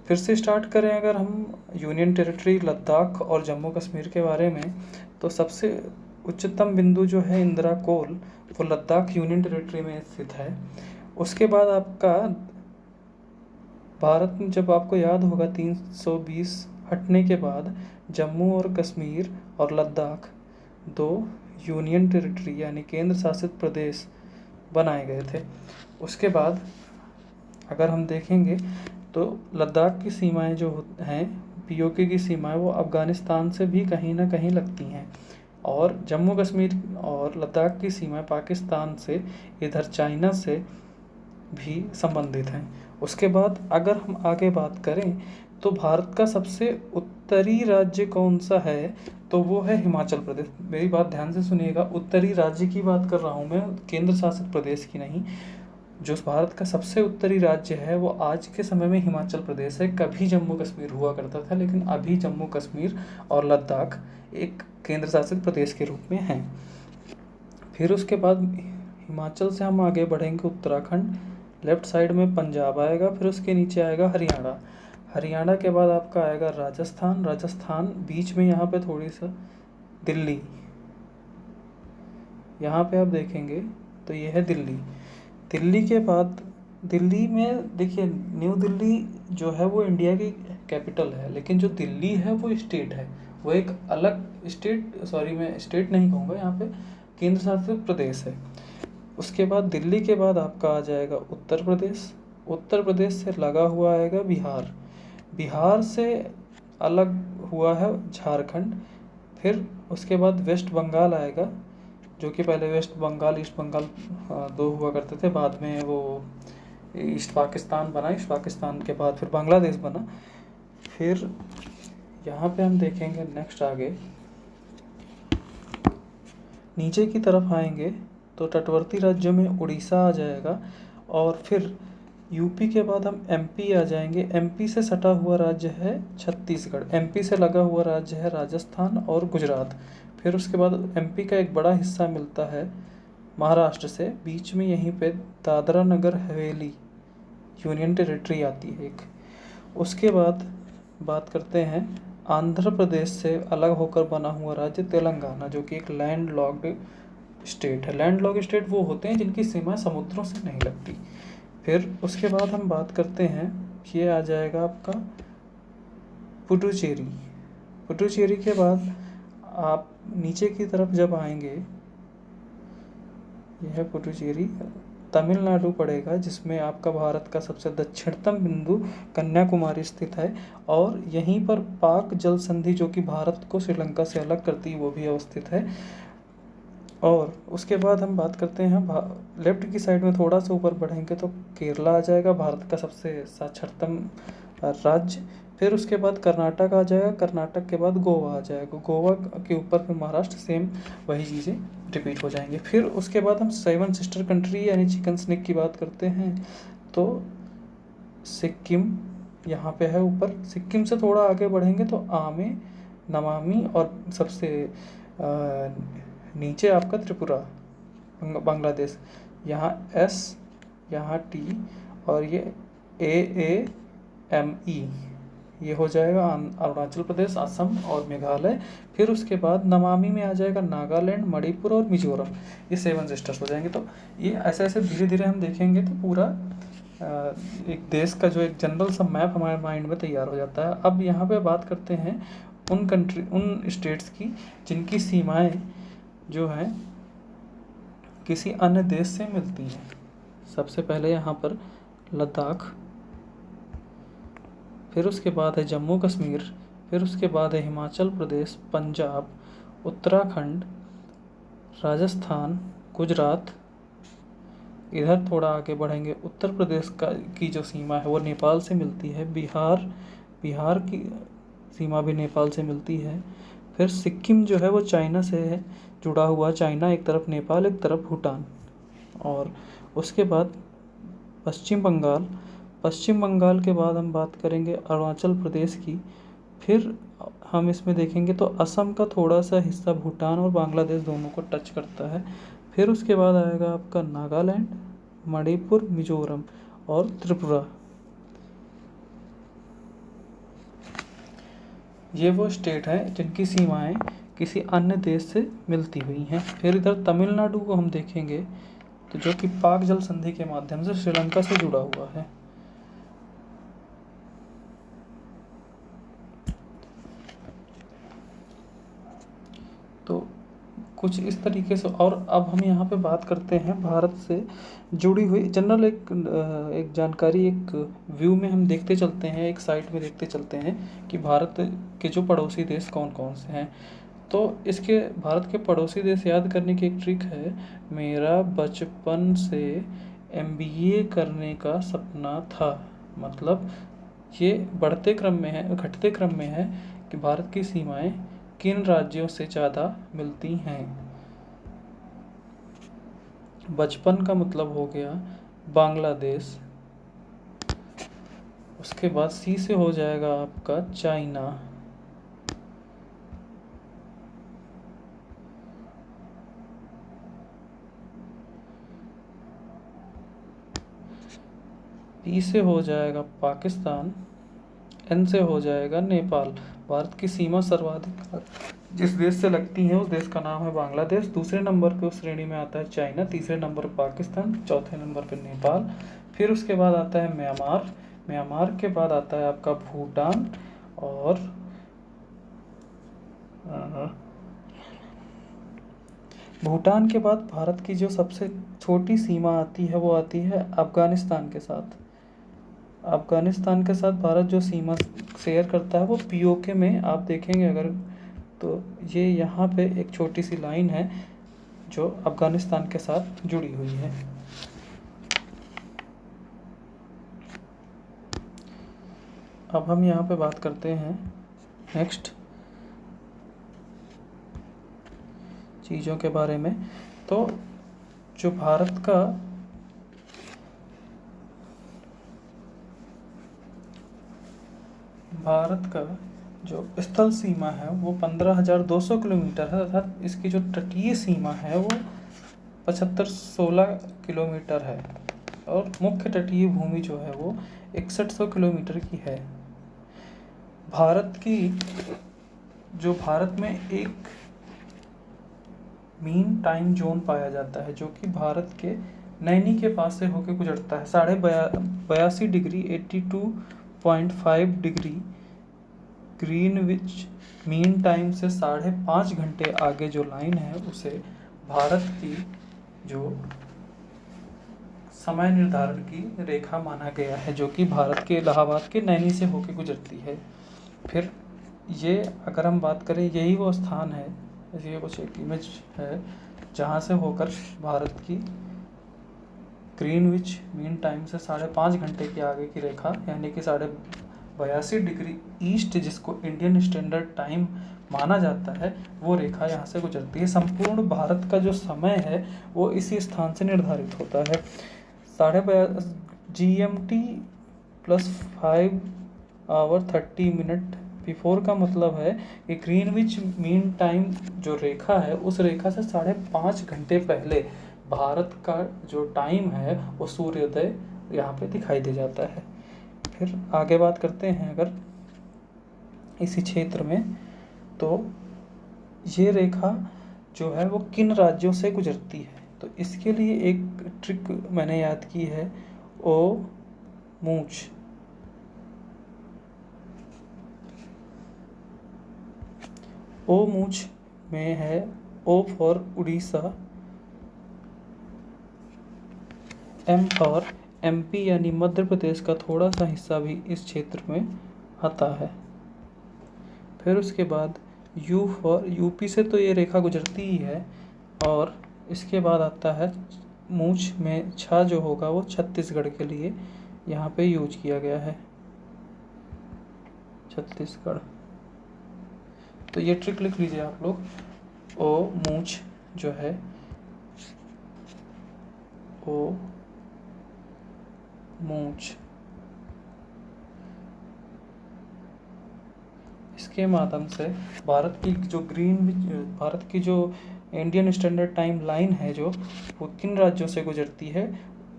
फिर से स्टार्ट करें अगर हम यूनियन टेरिटरी लद्दाख और जम्मू कश्मीर के बारे में, तो सबसे उच्चतम बिंदु जो है इंदिरा कोल वो लद्दाख यूनियन टेरिटरी में स्थित है। उसके बाद आपका भारत में जब आपको याद होगा 320 हटने के बाद जम्मू और कश्मीर और लद्दाख 2 यूनियन टेरिटरी यानी केंद्र शासित प्रदेश बनाए गए थे। उसके बाद अगर हम देखेंगे तो लद्दाख की सीमाएं जो हैं पीओके की सीमाएं वो अफ़गानिस्तान से भी कहीं ना कहीं लगती हैं, और जम्मू कश्मीर और लद्दाख की सीमाएं पाकिस्तान से, इधर चाइना से भी संबंधित हैं। उसके बाद अगर हम आगे बात करें तो भारत का सबसे उत्तरी राज्य कौन सा है, तो वो है हिमाचल प्रदेश। मेरी बात ध्यान से सुनिएगा, उत्तरी राज्य की बात कर रहा हूँ मैं, केंद्र शासित प्रदेश की नहीं। जो भारत का सबसे उत्तरी राज्य है वो आज के समय में हिमाचल प्रदेश है। कभी जम्मू कश्मीर हुआ करता था, लेकिन अभी जम्मू कश्मीर और लद्दाख एक केंद्र शासित प्रदेश के रूप में हैं। फिर उसके बाद हिमाचल से हम आगे बढ़ेंगे उत्तराखंड, लेफ्ट साइड में पंजाब आएगा, फिर उसके नीचे आएगा हरियाणा। हरियाणा के बाद आपका आएगा राजस्थान, राजस्थान बीच में यहाँ पे थोड़ी सा दिल्ली, यहाँ पे आप देखेंगे तो ये है दिल्ली। दिल्ली के बाद, दिल्ली में देखिए न्यू दिल्ली जो है वो इंडिया की कैपिटल है, लेकिन जो दिल्ली है वो स्टेट है, वो एक अलग स्टेट, सॉरी मैं स्टेट नहीं कहूँगा यहाँ पे, केंद्र शासित प्रदेश है। उसके बाद दिल्ली के बाद आपका आ जाएगा उत्तर प्रदेश, उत्तर प्रदेश से लगा हुआ आएगा बिहार, बिहार से अलग हुआ है झारखंड। फिर उसके बाद वेस्ट बंगाल आएगा, जो कि पहले वेस्ट बंगाल ईस्ट बंगाल दो हुआ करते थे, बाद में वो ईस्ट पाकिस्तान बना, ईस्ट पाकिस्तान के बाद फिर बांग्लादेश बना। फिर यहाँ पे हम देखेंगे नेक्स्ट आगे नीचे की तरफ आएंगे तो तटवर्ती राज्यों में उड़ीसा आ जाएगा, और फिर यूपी के बाद हम एमपी आ जाएंगे। एमपी से सटा हुआ राज्य है छत्तीसगढ़, एमपी से लगा हुआ राज्य है राजस्थान और गुजरात। फिर उसके बाद एमपी का एक बड़ा हिस्सा मिलता है महाराष्ट्र से, बीच में यहीं पे दादरा नगर हवेली यूनियन टेरिटरी आती है एक। उसके बाद बात करते हैं आंध्र प्रदेश से अलग होकर बना हुआ राज्य तेलंगाना, जो कि एक लैंड लॉक्ड स्टेट है। लैंड लॉक्ड स्टेट वो होते हैं जिनकी सीमा समुद्रों से नहीं लगती। फिर उसके बाद हम बात करते हैं, ये आ जाएगा आपका पुडुचेरी। पुडुचेरी के बाद आप नीचे की तरफ जब आएंगे, यह है पुडुचेरी, तमिलनाडु पड़ेगा, जिसमें आपका भारत का सबसे दक्षिणतम बिंदु कन्याकुमारी स्थित है, और यहीं पर पाक जल संधि जो कि भारत को श्रीलंका से अलग करती है वो भी अवस्थित है। और उसके बाद हम बात करते हैं लेफ्ट की साइड में थोड़ा सा ऊपर बढ़ेंगे तो केरला आ जाएगा, भारत का सबसे साक्षरतम राज्य। फिर उसके बाद कर्नाटक आ जाएगा, कर्नाटक के बाद गोवा आ जाएगा, गोवा के ऊपर फिर महाराष्ट्र, सेम वही चीज़ें रिपीट हो जाएंगे। फिर उसके बाद हम सेवन सिस्टर कंट्री यानी चिकन स्नेक की बात करते हैं तो सिक्किम यहाँ पे है ऊपर। सिक्किम से थोड़ा आगे बढ़ेंगे तो आमे, नमामि, और सबसे नीचे आपका त्रिपुरा बांग्लादेश, यहाँ एस, यहाँ टी, और ये AAME, ये हो जाएगा अरुणाचल प्रदेश, असम और मेघालय। फिर उसके बाद नमामि में आ जाएगा नागालैंड, मणिपुर और मिजोरम, ये सेवन सिस्टर्स हो जाएंगे। तो ये ऐसे ऐसे धीरे धीरे हम देखेंगे तो पूरा एक देश का जो एक जनरल सा मैप हमारे माइंड में तैयार हो जाता है। अब यहाँ पे बात करते हैं उन स्टेट्स की जिनकी सीमाएं जो हैं किसी अन्य देश से मिलती हैं। सबसे पहले यहाँ पर लद्दाख, फिर उसके बाद है जम्मू कश्मीर, फिर उसके बाद है हिमाचल प्रदेश, पंजाब, उत्तराखंड, राजस्थान, गुजरात। इधर थोड़ा आगे बढ़ेंगे उत्तर प्रदेश की जो सीमा है वो नेपाल से मिलती है, बिहार की सीमा भी नेपाल से मिलती है। फिर सिक्किम जो है वो चाइना से है जुड़ा हुआ, चाइना एक तरफ, नेपाल एक तरफ, भूटान। और उसके बाद पश्चिम बंगाल के बाद हम बात करेंगे अरुणाचल प्रदेश की। फिर हम इसमें देखेंगे तो असम का थोड़ा सा हिस्सा भूटान और बांग्लादेश दोनों को टच करता है। फिर उसके बाद आएगा आपका नागालैंड, मणिपुर, मिजोरम और त्रिपुरा। ये वो स्टेट हैं जिनकी सीमाएं किसी अन्य देश से मिलती हुई हैं। फिर इधर तमिलनाडु को हम देखेंगे तो जो कि पाक जल संधि के माध्यम से श्रीलंका से जुड़ा हुआ है। तो कुछ इस तरीके से। और अब हम यहाँ पे बात करते हैं भारत से जुड़ी हुई जनरल एक जानकारी, एक व्यू में हम देखते चलते हैं, एक साइट में देखते चलते हैं कि भारत के जो पड़ोसी देश कौन कौन से हैं। तो इसके भारत के पड़ोसी देश याद करने की एक ट्रिक है। मेरा बचपन से एमबीए करने का सपना था, मतलब ये बढ़ते क्रम में है, घटते क्रम में है कि भारत की सीमाएं किन राज्यों से ज़्यादा मिलती हैं। बचपन का मतलब हो गया बांग्लादेश, उसके बाद सी से हो जाएगा आपका चाइना, पी से हो जाएगा पाकिस्तान, एन से हो जाएगा नेपाल। भारत की सीमा सर्वाधिक जिस देश से लगती है उस देश का नाम है बांग्लादेश। दूसरे नंबर पे उस श्रेणी में आता है चाइना, तीसरे नंबर पर पाकिस्तान, चौथे नंबर पे नेपाल, फिर उसके बाद आता है म्यांमार, म्यांमार के बाद आता है आपका भूटान, और भूटान के बाद भारत की जो सबसे छोटी सीमा आती है वो आती है अफ़गानिस्तान के साथ। अफ़गानिस्तान के साथ भारत जो सीमा शेयर करता है वो पीओके में आप देखेंगे अगर, तो ये यहाँ पे एक छोटी सी लाइन है जो अफ़गानिस्तान के साथ जुड़ी हुई है। अब हम यहाँ पे बात करते हैं नेक्स्ट चीज़ों के बारे में। तो जो भारत का जो स्थल सीमा है वो 15,200 किलोमीटर है, अर्थात इसकी जो तटीय सीमा है वो 7516 किलोमीटर है, और मुख्य तटीय भूमि जो है वो 6100 किलोमीटर की है। भारत में एक मीन टाइम जोन पाया जाता है जो कि भारत के नैनी के पास से होकर गुजरता है। 82 degree 82.5 degree Greenwich mean time से 5.5 घंटे आगे जो लाइन है उसे भारत की जो समय निर्धारण की रेखा माना गया है, जो कि भारत के इलाहाबाद के नैनी से होकर गुजरती है। फिर ये अगर हम बात करें, यही वो स्थान है, ये कुछ एक इमेज है जहाँ से होकर भारत की ग्रीनविच मीन टाइम से 5.5 घंटे की आगे की रेखा, यानी कि 82 डिग्री ईस्ट, जिसको इंडियन स्टैंडर्ड टाइम माना जाता है, वो रेखा यहाँ से गुजरती है। संपूर्ण भारत का जो समय है वो इसी स्थान से निर्धारित होता है। GMT +5 hour 30 minute बिफोर का मतलब है कि ग्रीनविच मीन टाइम जो रेखा है उस रेखा से 5.5 घंटे पहले भारत का जो टाइम है वो सूर्योदय यहाँ पे दिखाई दे जाता है। फिर आगे बात करते हैं अगर इसी क्षेत्र में, तो ये रेखा जो है वो किन राज्यों से गुजरती है, तो इसके लिए एक ट्रिक मैंने याद की है, ओ मूच। ओ मूच में है O for Orissa, M for MP यानी मध्य प्रदेश का थोड़ा सा हिस्सा भी इस क्षेत्र में आता है। फिर उसके बाद यू फॉर यूपी से तो ये रेखा गुजरती ही है, और इसके बाद आता है मूछ में छा जो होगा वो छत्तीसगढ़ के लिए यहाँ पे यूज किया गया है, छत्तीसगढ़। तो ये ट्रिक लिख लीजिए आप लोग, ओ मूछ जो है, ओ मूछ, इसके माध्यम से भारत की जो इंडियन स्टैंडर्ड टाइम लाइन है जो वो किन राज्यों से गुजरती है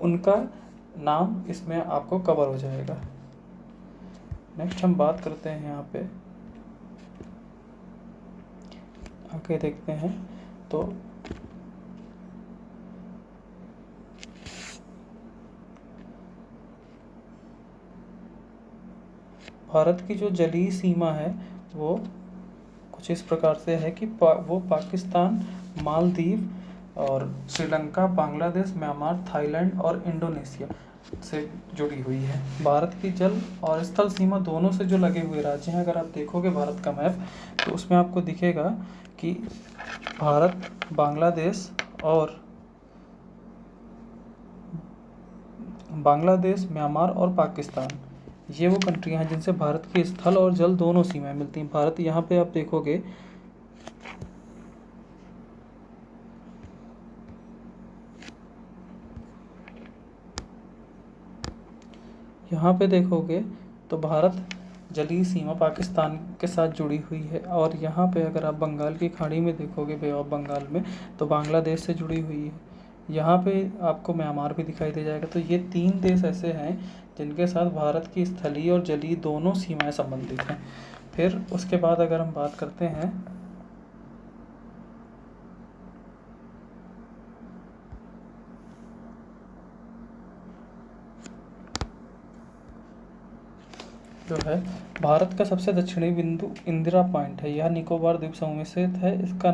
उनका नाम इसमें आपको कवर हो जाएगा। नेक्स्ट हम बात करते हैं यहाँ पे आगे देखते हैं, तो भारत की जो जलीय सीमा है वो कुछ इस प्रकार से है कि वो पाकिस्तान, मालदीव और श्रीलंका, बांग्लादेश, म्यांमार, थाईलैंड और इंडोनेशिया से जुड़ी हुई है। भारत की जल और स्थल सीमा दोनों से जो लगे हुए राज्य हैं, अगर आप देखोगे भारत का मैप तो उसमें आपको दिखेगा कि भारत, बांग्लादेश म्यांमार और पाकिस्तान, ये वो कंट्रियां हैं जिनसे भारत की स्थल और जल दोनों सीमाएं मिलती हैं। भारत यहाँ पे आप देखोगे तो भारत जलीय सीमा पाकिस्तान के साथ जुड़ी हुई है। और यहाँ पे अगर आप बंगाल की खाड़ी में देखोगे, बे ऑफ बंगाल में, तो बांग्लादेश से जुड़ी हुई है। यहाँ पे आपको म्यांमार भी दिखाई दे जाएगा। तो ये 3 देश ऐसे हैं जिनके साथ भारत की स्थलीय और जलीय दोनों सीमाएं संबंधित हैं। फिर उसके बाद अगर हम बात करते हैं जो है, भारत का सबसे दक्षिणी बिंदु इंदिरा पॉइंट है। यह निकोबार द्वीप समूह में स्थित है। इसका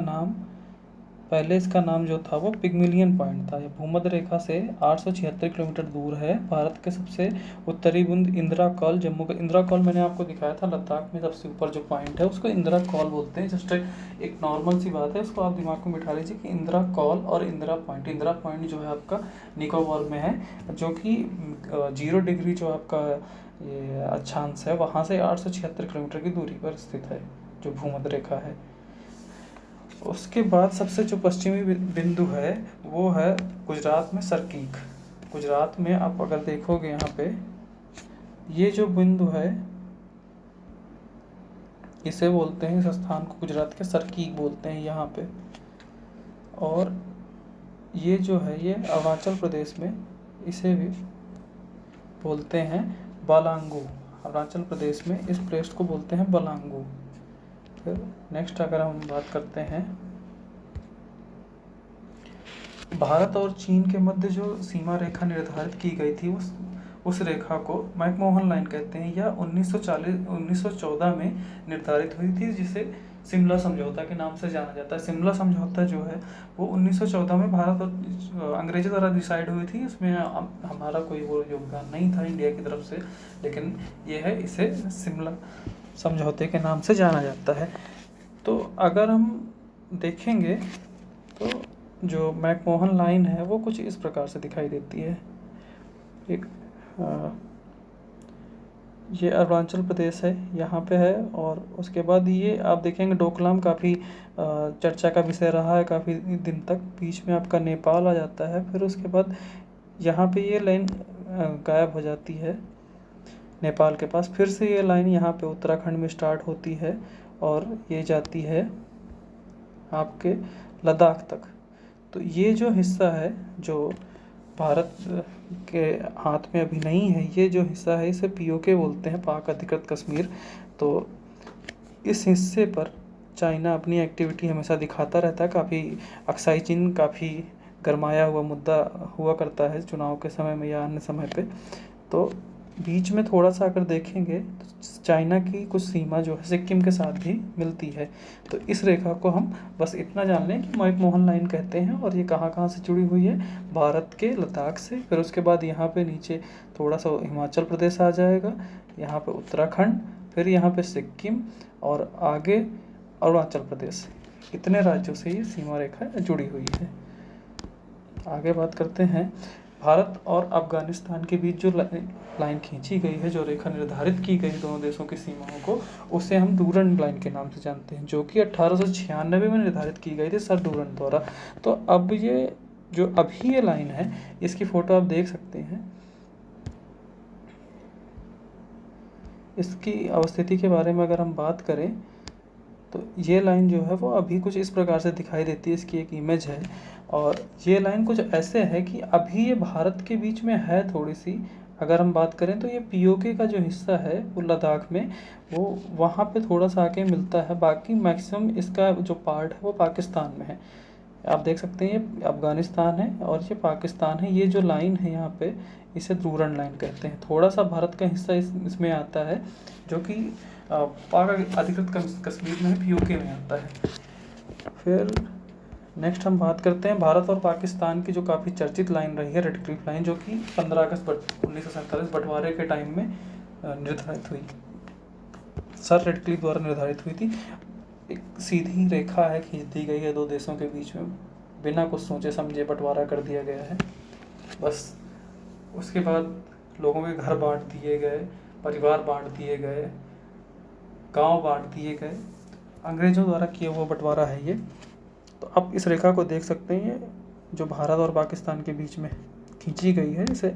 नाम जो था वो पिग्मिलियन पॉइंट था। यह भूमध्य रेखा से 876 किलोमीटर दूर है। भारत के सबसे उत्तरी बिंदु इंदिरा कॉल, इंदिरा कॉल मैंने आपको दिखाया था, लद्दाख में सबसे ऊपर जो पॉइंट है उसको इंदिरा कॉल बोलते हैं। जस्ट एक नॉर्मल सी बात है, उसको आप दिमाग में बिठा लीजिए कि इंदिरा कॉल और इंदिरा पॉइंट जो है आपका निकोबार में है, जो कि 0 डिग्री जो आपका ये अक्षांश है वहाँ से 876 किलोमीटर की दूरी पर स्थित है, जो भूमध्य रेखा है। उसके बाद सबसे जो पश्चिमी बिंदु है वो है गुजरात में सरकीक। गुजरात में आप अगर देखोगे यहाँ पे, ये जो बिंदु है इसे बोलते हैं, इस स्थान को गुजरात के सरकीक बोलते हैं यहाँ पे। और ये जो है ये अरुणाचल प्रदेश में इसे भी बोलते हैं बलांगू। अरुणाचल प्रदेश में इस प्लेस को बोलते हैं बलांगू। फिर नेक्स्ट अगर हम बात करते हैं, भारत और चीन के मध्य जो सीमा रेखा निर्धारित की गई थी उस रेखा को मैकमोहन लाइन कहते हैं। यह 1914 में निर्धारित हुई थी, जिसे शिमला समझौता के नाम से जाना जाता है। शिमला समझौता जो है वो 1914 में भारत और अंग्रेजों द्वारा डिसाइड हुई थी। इसमें हमारा कोई वो योगदान नहीं था इंडिया की तरफ से, लेकिन ये है, इसे शिमला समझौते के नाम से जाना जाता है। तो अगर हम देखेंगे तो जो मैकमोहन लाइन है वो कुछ इस प्रकार से दिखाई देती है। ये अरुणाचल प्रदेश है, यहाँ पे है। और उसके बाद ये आप देखेंगे डोकलाम काफ़ी चर्चा का विषय रहा है काफ़ी दिन तक। बीच में आपका नेपाल आ जाता है। फिर उसके बाद यहाँ पे ये लाइन गायब हो जाती है नेपाल के पास। फिर से ये लाइन यहाँ पे उत्तराखंड में स्टार्ट होती है और ये जाती है आपके लद्दाख तक। तो ये जो हिस्सा है जो भारत के हाथ में अभी नहीं है, ये जो हिस्सा है इसे पीओके बोलते हैं, पाक अधिकृत कश्मीर। तो इस हिस्से पर चाइना अपनी एक्टिविटी हमेशा दिखाता रहता है। काफ़ी अक्साई चीन काफ़ी गरमाया हुआ मुद्दा हुआ करता है चुनाव के समय में या अन्य समय पे। तो बीच में थोड़ा सा अगर देखेंगे तो चाइना की कुछ सीमा जो है सिक्किम के साथ भी मिलती है। तो इस रेखा को हम बस इतना जान लें कि मैकमोहन लाइन कहते हैं। और ये कहाँ कहाँ से जुड़ी हुई है, भारत के लद्दाख से। फिर उसके बाद यहाँ पे नीचे थोड़ा सा हिमाचल प्रदेश आ जाएगा, यहाँ पे उत्तराखंड, फिर यहाँ पे सिक्किम और आगे अरुणाचल प्रदेश। इतने राज्यों से ये सीमा रेखा जुड़ी हुई है। आगे बात करते हैं, भारत और अफगानिस्तान के बीच जो लाइन खींची गई है, जो रेखा निर्धारित की गई दोनों देशों की सीमाओं को, उसे हम डूरंड लाइन के नाम से जानते हैं, जो कि 1896 में निर्धारित की गई थी सर डूरंड द्वारा। तो अब ये जो अभी ये लाइन है, इसकी फ़ोटो आप देख सकते हैं। इसकी अवस्थिति के बारे में अगर हम बात करें तो ये लाइन जो है वो अभी कुछ इस प्रकार से दिखाई देती है। इसकी एक इमेज है और ये लाइन कुछ ऐसे है कि अभी ये भारत के बीच में है थोड़ी सी। अगर हम बात करें तो ये पीओके का जो हिस्सा है वो लद्दाख में, वो वहाँ पे थोड़ा सा आके मिलता है। बाकी मैक्सिमम इसका जो पार्ट है वो पाकिस्तान में है। आप देख सकते हैं ये अफ़गानिस्तान है और ये पाकिस्तान है। ये जो लाइन है यहाँ पे इसे डूरंड लाइन कहते हैं। थोड़ा सा भारत का हिस्सा इसमें आता है जो कि पाक अधिकृत कश्मीर में पीओके में आता है। फिर नेक्स्ट हम बात करते हैं भारत और पाकिस्तान की जो काफ़ी चर्चित लाइन रही है, रेड क्लिफ लाइन, जो कि 15 अगस्त 1947 बंटवारे के टाइम में निर्धारित हुई, सर रेड क्लिफ द्वारा निर्धारित हुई थी। एक सीधी रेखा है, खींच दी गई है दो देशों के बीच में, बिना कुछ सोचे समझे बंटवारा कर दिया गया है बस। उसके बाद लोगों के घर बांट दिए गए, परिवार बांट दिए गए, गांव बांट दिए गए, अंग्रेज़ों द्वारा किया हुआ बंटवारा है ये। तो अब इस रेखा को देख सकते हैं, जो भारत और पाकिस्तान के बीच में खींची गई है, इसे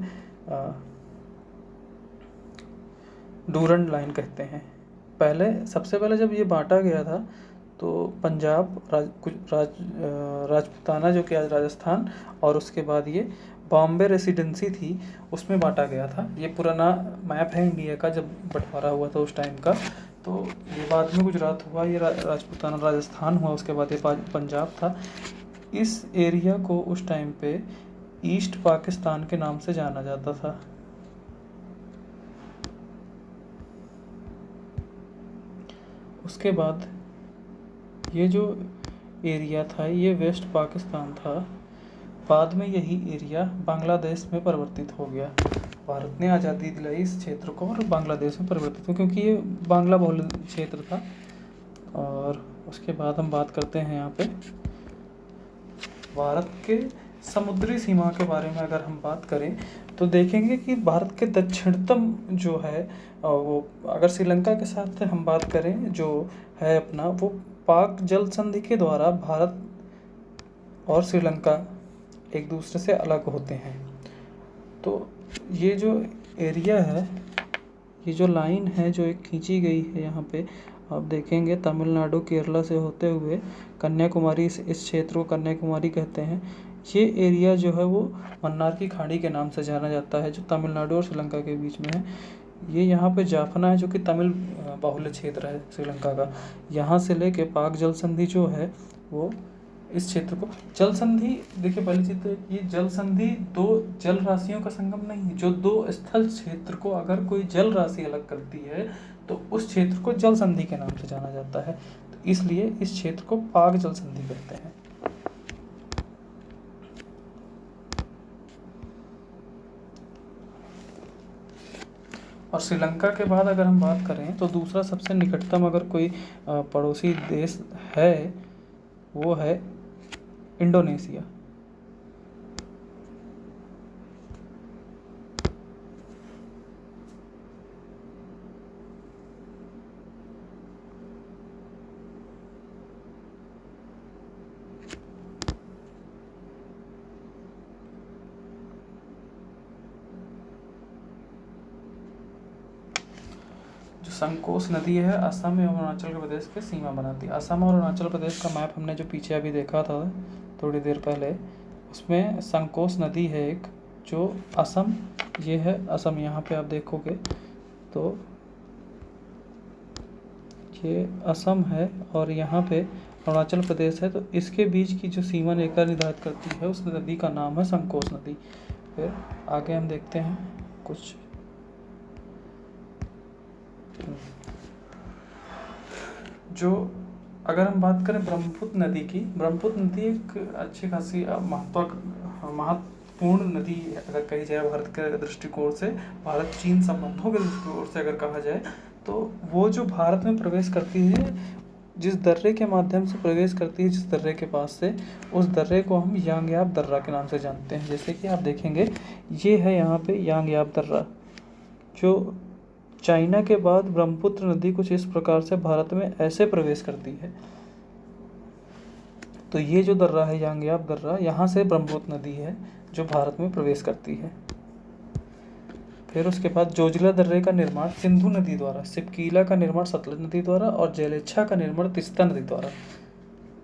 डूरंड लाइन कहते हैं। सबसे पहले जब ये बांटा गया था तो पंजाब, राजपूताना जो कि आज राजस्थान, और उसके बाद ये बॉम्बे रेसिडेंसी थी, उसमें बांटा गया था। ये पुराना मैप है इंडिया का, जब बंटवारा हुआ था उस टाइम का। तो ये बाद में गुजरात हुआ, ये राजपूताना राजस्थान हुआ, उसके बाद ये पंजाब था। इस एरिया को उस टाइम पे ईस्ट पाकिस्तान के नाम से जाना जाता था। उसके बाद ये जो एरिया था ये वेस्ट पाकिस्तान था। बाद में यही एरिया बांग्लादेश में परिवर्तित हो गया। भारत ने आज़ादी दिलाई इस क्षेत्र को और बांग्लादेश में परिवर्तित हुआ, क्योंकि ये बांग्ला बहुल क्षेत्र था। और उसके बाद हम बात करते हैं यहाँ पे भारत के समुद्री सीमा के बारे में। अगर हम बात करें तो देखेंगे कि भारत के दक्षिणतम जो है वो, अगर श्रीलंका के साथ हम बात करें जो है अपना, वो पाक जल संधि के द्वारा भारत और श्रीलंका एक दूसरे से अलग होते हैं। तो ये जो एरिया है, ये जो लाइन है जो एक खींची गई है यहाँ पे, आप देखेंगे तमिलनाडु केरला से होते हुए कन्याकुमारी, इस क्षेत्र को कन्याकुमारी कहते हैं। ये एरिया जो है वो मन्नार की खाड़ी के नाम से जाना जाता है, जो तमिलनाडु और श्रीलंका के बीच में है। ये यहाँ पे जाफना है, जो कि तमिल बाहुल्य क्षेत्र है श्रीलंका का। यहाँ से लेके पाक जल संधि जो है वो इस क्षेत्र को, जल संधि देखिए पहली चीज तो ये जल संधि दो जल राशियों का संगम नहीं, जो दो स्थल क्षेत्र को अगर कोई जल राशि अलग करती है तो उस क्षेत्र को जल संधि के नाम से जाना जाता है। तो इसलिए इस क्षेत्र को पाक जल संधि कहते हैं। और श्रीलंका के बाद अगर हम बात करें तो दूसरा सबसे निकटतम अगर कोई पड़ोसी देश है वो है इंडोनेशिया। जो संकोस नदी है असम एवं अरुणाचल प्रदेश के सीमा बनाती है। असम और अरुणाचल प्रदेश का मैप हमने जो पीछे अभी देखा था थोड़ी देर पहले, उसमें संकोस नदी है एक, जो असम, ये है असम, यहाँ पे आप देखोगे तो ये असम है और यहाँ पे अरुणाचल प्रदेश है। तो इसके बीच की जो सीमा रेखा निर्धारित करती है उस नदी का नाम है संकोस नदी। फिर आगे हम देखते हैं कुछ, जो अगर हम बात करें ब्रह्मपुत्र नदी की, ब्रह्मपुत्र नदी एक अच्छी खासी महत्वपूर्ण नदी अगर कही जाए भारत के दृष्टिकोण से, भारत चीन संबंधों के दृष्टिकोण से अगर कहा जाए, तो वो जो भारत में प्रवेश करती है, जिस दर्रे के माध्यम से प्रवेश करती है, जिस दर्रे के पास से, उस दर्रे को हम यांगयाप दर्रा के नाम से जानते हैं। जैसे कि आप देखेंगे ये है यहाँ पे यांगयाप दर्रा, जो चाइना के बाद ब्रह्मपुत्र नदी कुछ इस प्रकार से भारत में ऐसे प्रवेश करती है। तो ये जो दर्रा है यांगयाप दर्रा, यहाँ से ब्रह्मपुत्र नदी है जो भारत में प्रवेश करती है। फिर उसके बाद जोजिला दर्रे का निर्माण सिंधु नदी द्वारा, सिपकीला का निर्माण सतलज नदी द्वारा और जलेच्छा का निर्माण तीस्ता नदी द्वारा।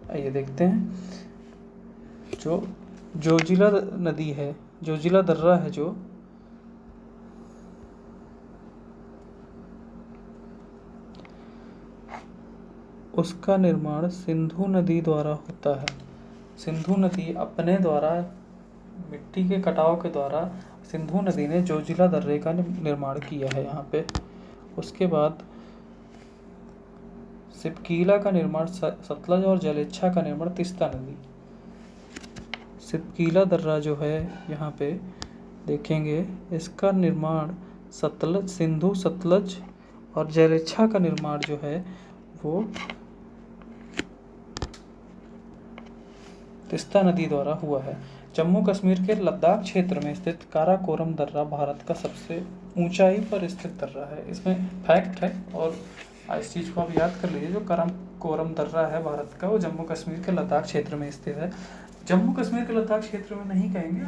आइए देखते हैं, जो जोजिला नदी है, जोजिला दर्रा है, जो उसका निर्माण सिंधु नदी द्वारा होता है। सिंधु नदी अपने द्वारा, मिट्टी के कटाव के द्वारा सिंधु नदी ने जोजिला दर्रे का निर्माण किया है यहाँ पे। उसके बाद सिपकीला का निर्माण सतलज और जलेच्छा का निर्माण तीस्ता नदी। सिपकीला दर्रा जो है यहाँ पे देखेंगे, इसका निर्माण सतलज, सिंधु सतलज और जयरेच्छा का निर्माण जो है वो तीस्ता नदी द्वारा हुआ है। जम्मू कश्मीर के लद्दाख क्षेत्र में स्थित काराकोरम दर्रा भारत का सबसे ऊंचाई पर स्थित दर्रा है। इसमें फैक्ट है और इस चीज़ को आप याद कर लीजिए, जो काराकोरम दर्रा है भारत का, वो जम्मू कश्मीर के लद्दाख क्षेत्र में स्थित है। जम्मू कश्मीर के लद्दाख क्षेत्र में नहीं कहेंगे,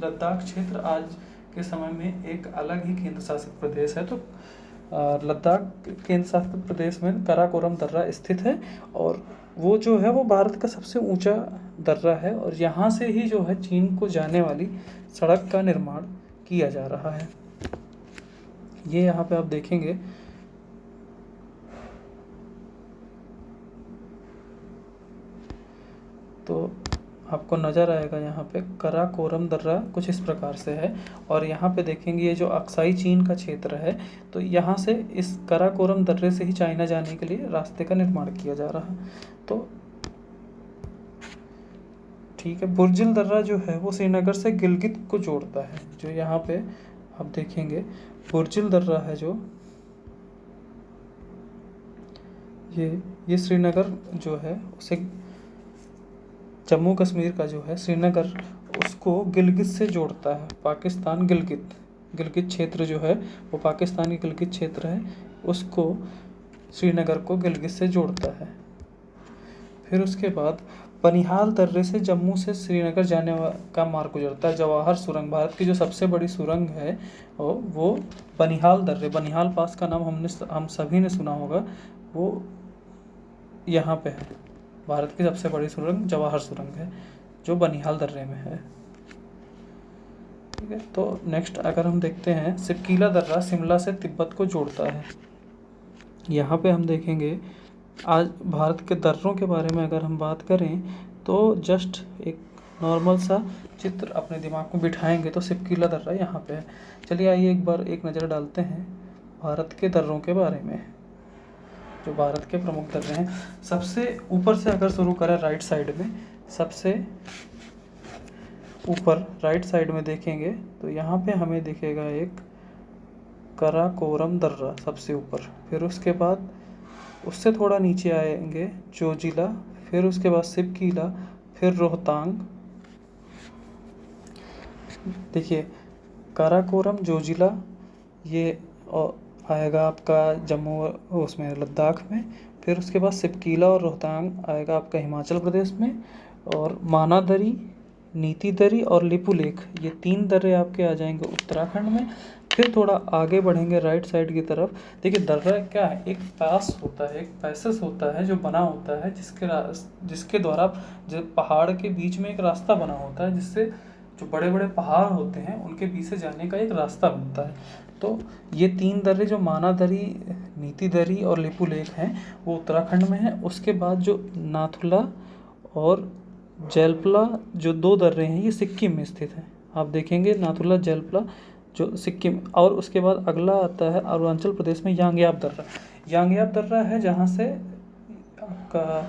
लद्दाख क्षेत्र आज के समय में एक अलग ही केंद्र शासित प्रदेश है। तो लद्दाख केंद्र शासित प्रदेश में काराकोरम दर्रा स्थित है और वो जो है वो भारत का सबसे ऊंचा दर्रा है और यहाँ से ही जो है चीन को जाने वाली सड़क का निर्माण किया जा रहा है। ये यहाँ पे आप देखेंगे तो आपको नज़र आएगा यहाँ पे काराकोरम दर्रा कुछ इस प्रकार से है। और यहाँ पे देखेंगे ये जो अक्साई चीन का क्षेत्र है, तो यहाँ से इस काराकोरम दर्रे से ही चाइना जाने के लिए रास्ते का निर्माण किया जा रहा है। तो ठीक है, बुर्जिल दर्रा जो है वो श्रीनगर से गिलगित को जोड़ता है। जो यहाँ पे आप देखेंगे बुर्जिल दर्रा है, जो ये श्रीनगर जो है उसे, जम्मू कश्मीर का जो है श्रीनगर, उसको गिलगित से जोड़ता है। पाकिस्तान गिलगित क्षेत्र जो है वो पाकिस्तान की गिलगित क्षेत्र है, उसको श्रीनगर को गिलगित से जोड़ता है। फिर उसके बाद बनिहाल दर्रे से जम्मू से श्रीनगर जाने का मार्ग गुजरता है। जवाहर सुरंग, भारत की जो सबसे बड़ी सुरंग है वो बनिहाल दर्रे, बनिहाल पास का नाम हम सभी ने सुना होगा, वो यहाँ पे है। भारत की सबसे बड़ी सुरंग जवाहर सुरंग है जो बनिहाल दर्रे में है। ठीक है, तो नेक्स्ट अगर हम देखते हैं, सिपकीला दर्रा शिमला से तिब्बत को जोड़ता है। यहाँ पे हम देखेंगे, आज भारत के दर्रों के बारे में अगर हम बात करें तो जस्ट एक नॉर्मल सा चित्र अपने दिमाग में बिठाएंगे तो सिपकीला दर्रा यहाँ पे है। चलिए आइए एक बार एक नज़र डालते हैं भारत के दर्रों के बारे में, जो भारत के प्रमुख दर्रे हैं। सबसे ऊपर से अगर शुरू करें राइट साइड में, सबसे ऊपर राइट साइड में देखेंगे तो यहाँ पे हमें दिखेगा एक काराकोरम दर्रा सबसे ऊपर। फिर उसके बाद उससे थोड़ा नीचे आएंगे जोजिला, फिर उसके बाद सिपकीला, फिर रोहतांग। देखिए काराकोरम, जोजिला ये आएगा आपका जम्मू उसमें लद्दाख में। फिर उसके बाद सिपकीला और रोहतांग आएगा आपका हिमाचल प्रदेश में। और मानादरी, नीतिदरी और लिपुलेख, ये 3 दर्रे आपके आ जाएंगे उत्तराखंड में। फिर थोड़ा आगे बढ़ेंगे राइट साइड की तरफ। देखिए दर्रा क्या है, एक पास होता है, एक पैसेज होता है जो बना होता है, जिसके द्वारा जो पहाड़ के बीच में एक रास्ता बना होता है, जिससे जो बड़े बड़े पहाड़ होते हैं उनके बीच से जाने का एक रास्ता बनता है। तो ये 3 दर्रे जो मानादरी, नीतिदरी और लिपुलेख हैं वो उत्तराखंड में है। उसके बाद जो नाथुला और जैलपला जो 2 दर्रे हैं ये सिक्किम में स्थित हैं। आप देखेंगे नाथुला, जैलपला जो सिक्किम। और उसके बाद अगला आता है अरुणाचल प्रदेश में यांगयाप दर्रा। यांगयाप दर्रा है जहाँ से आपका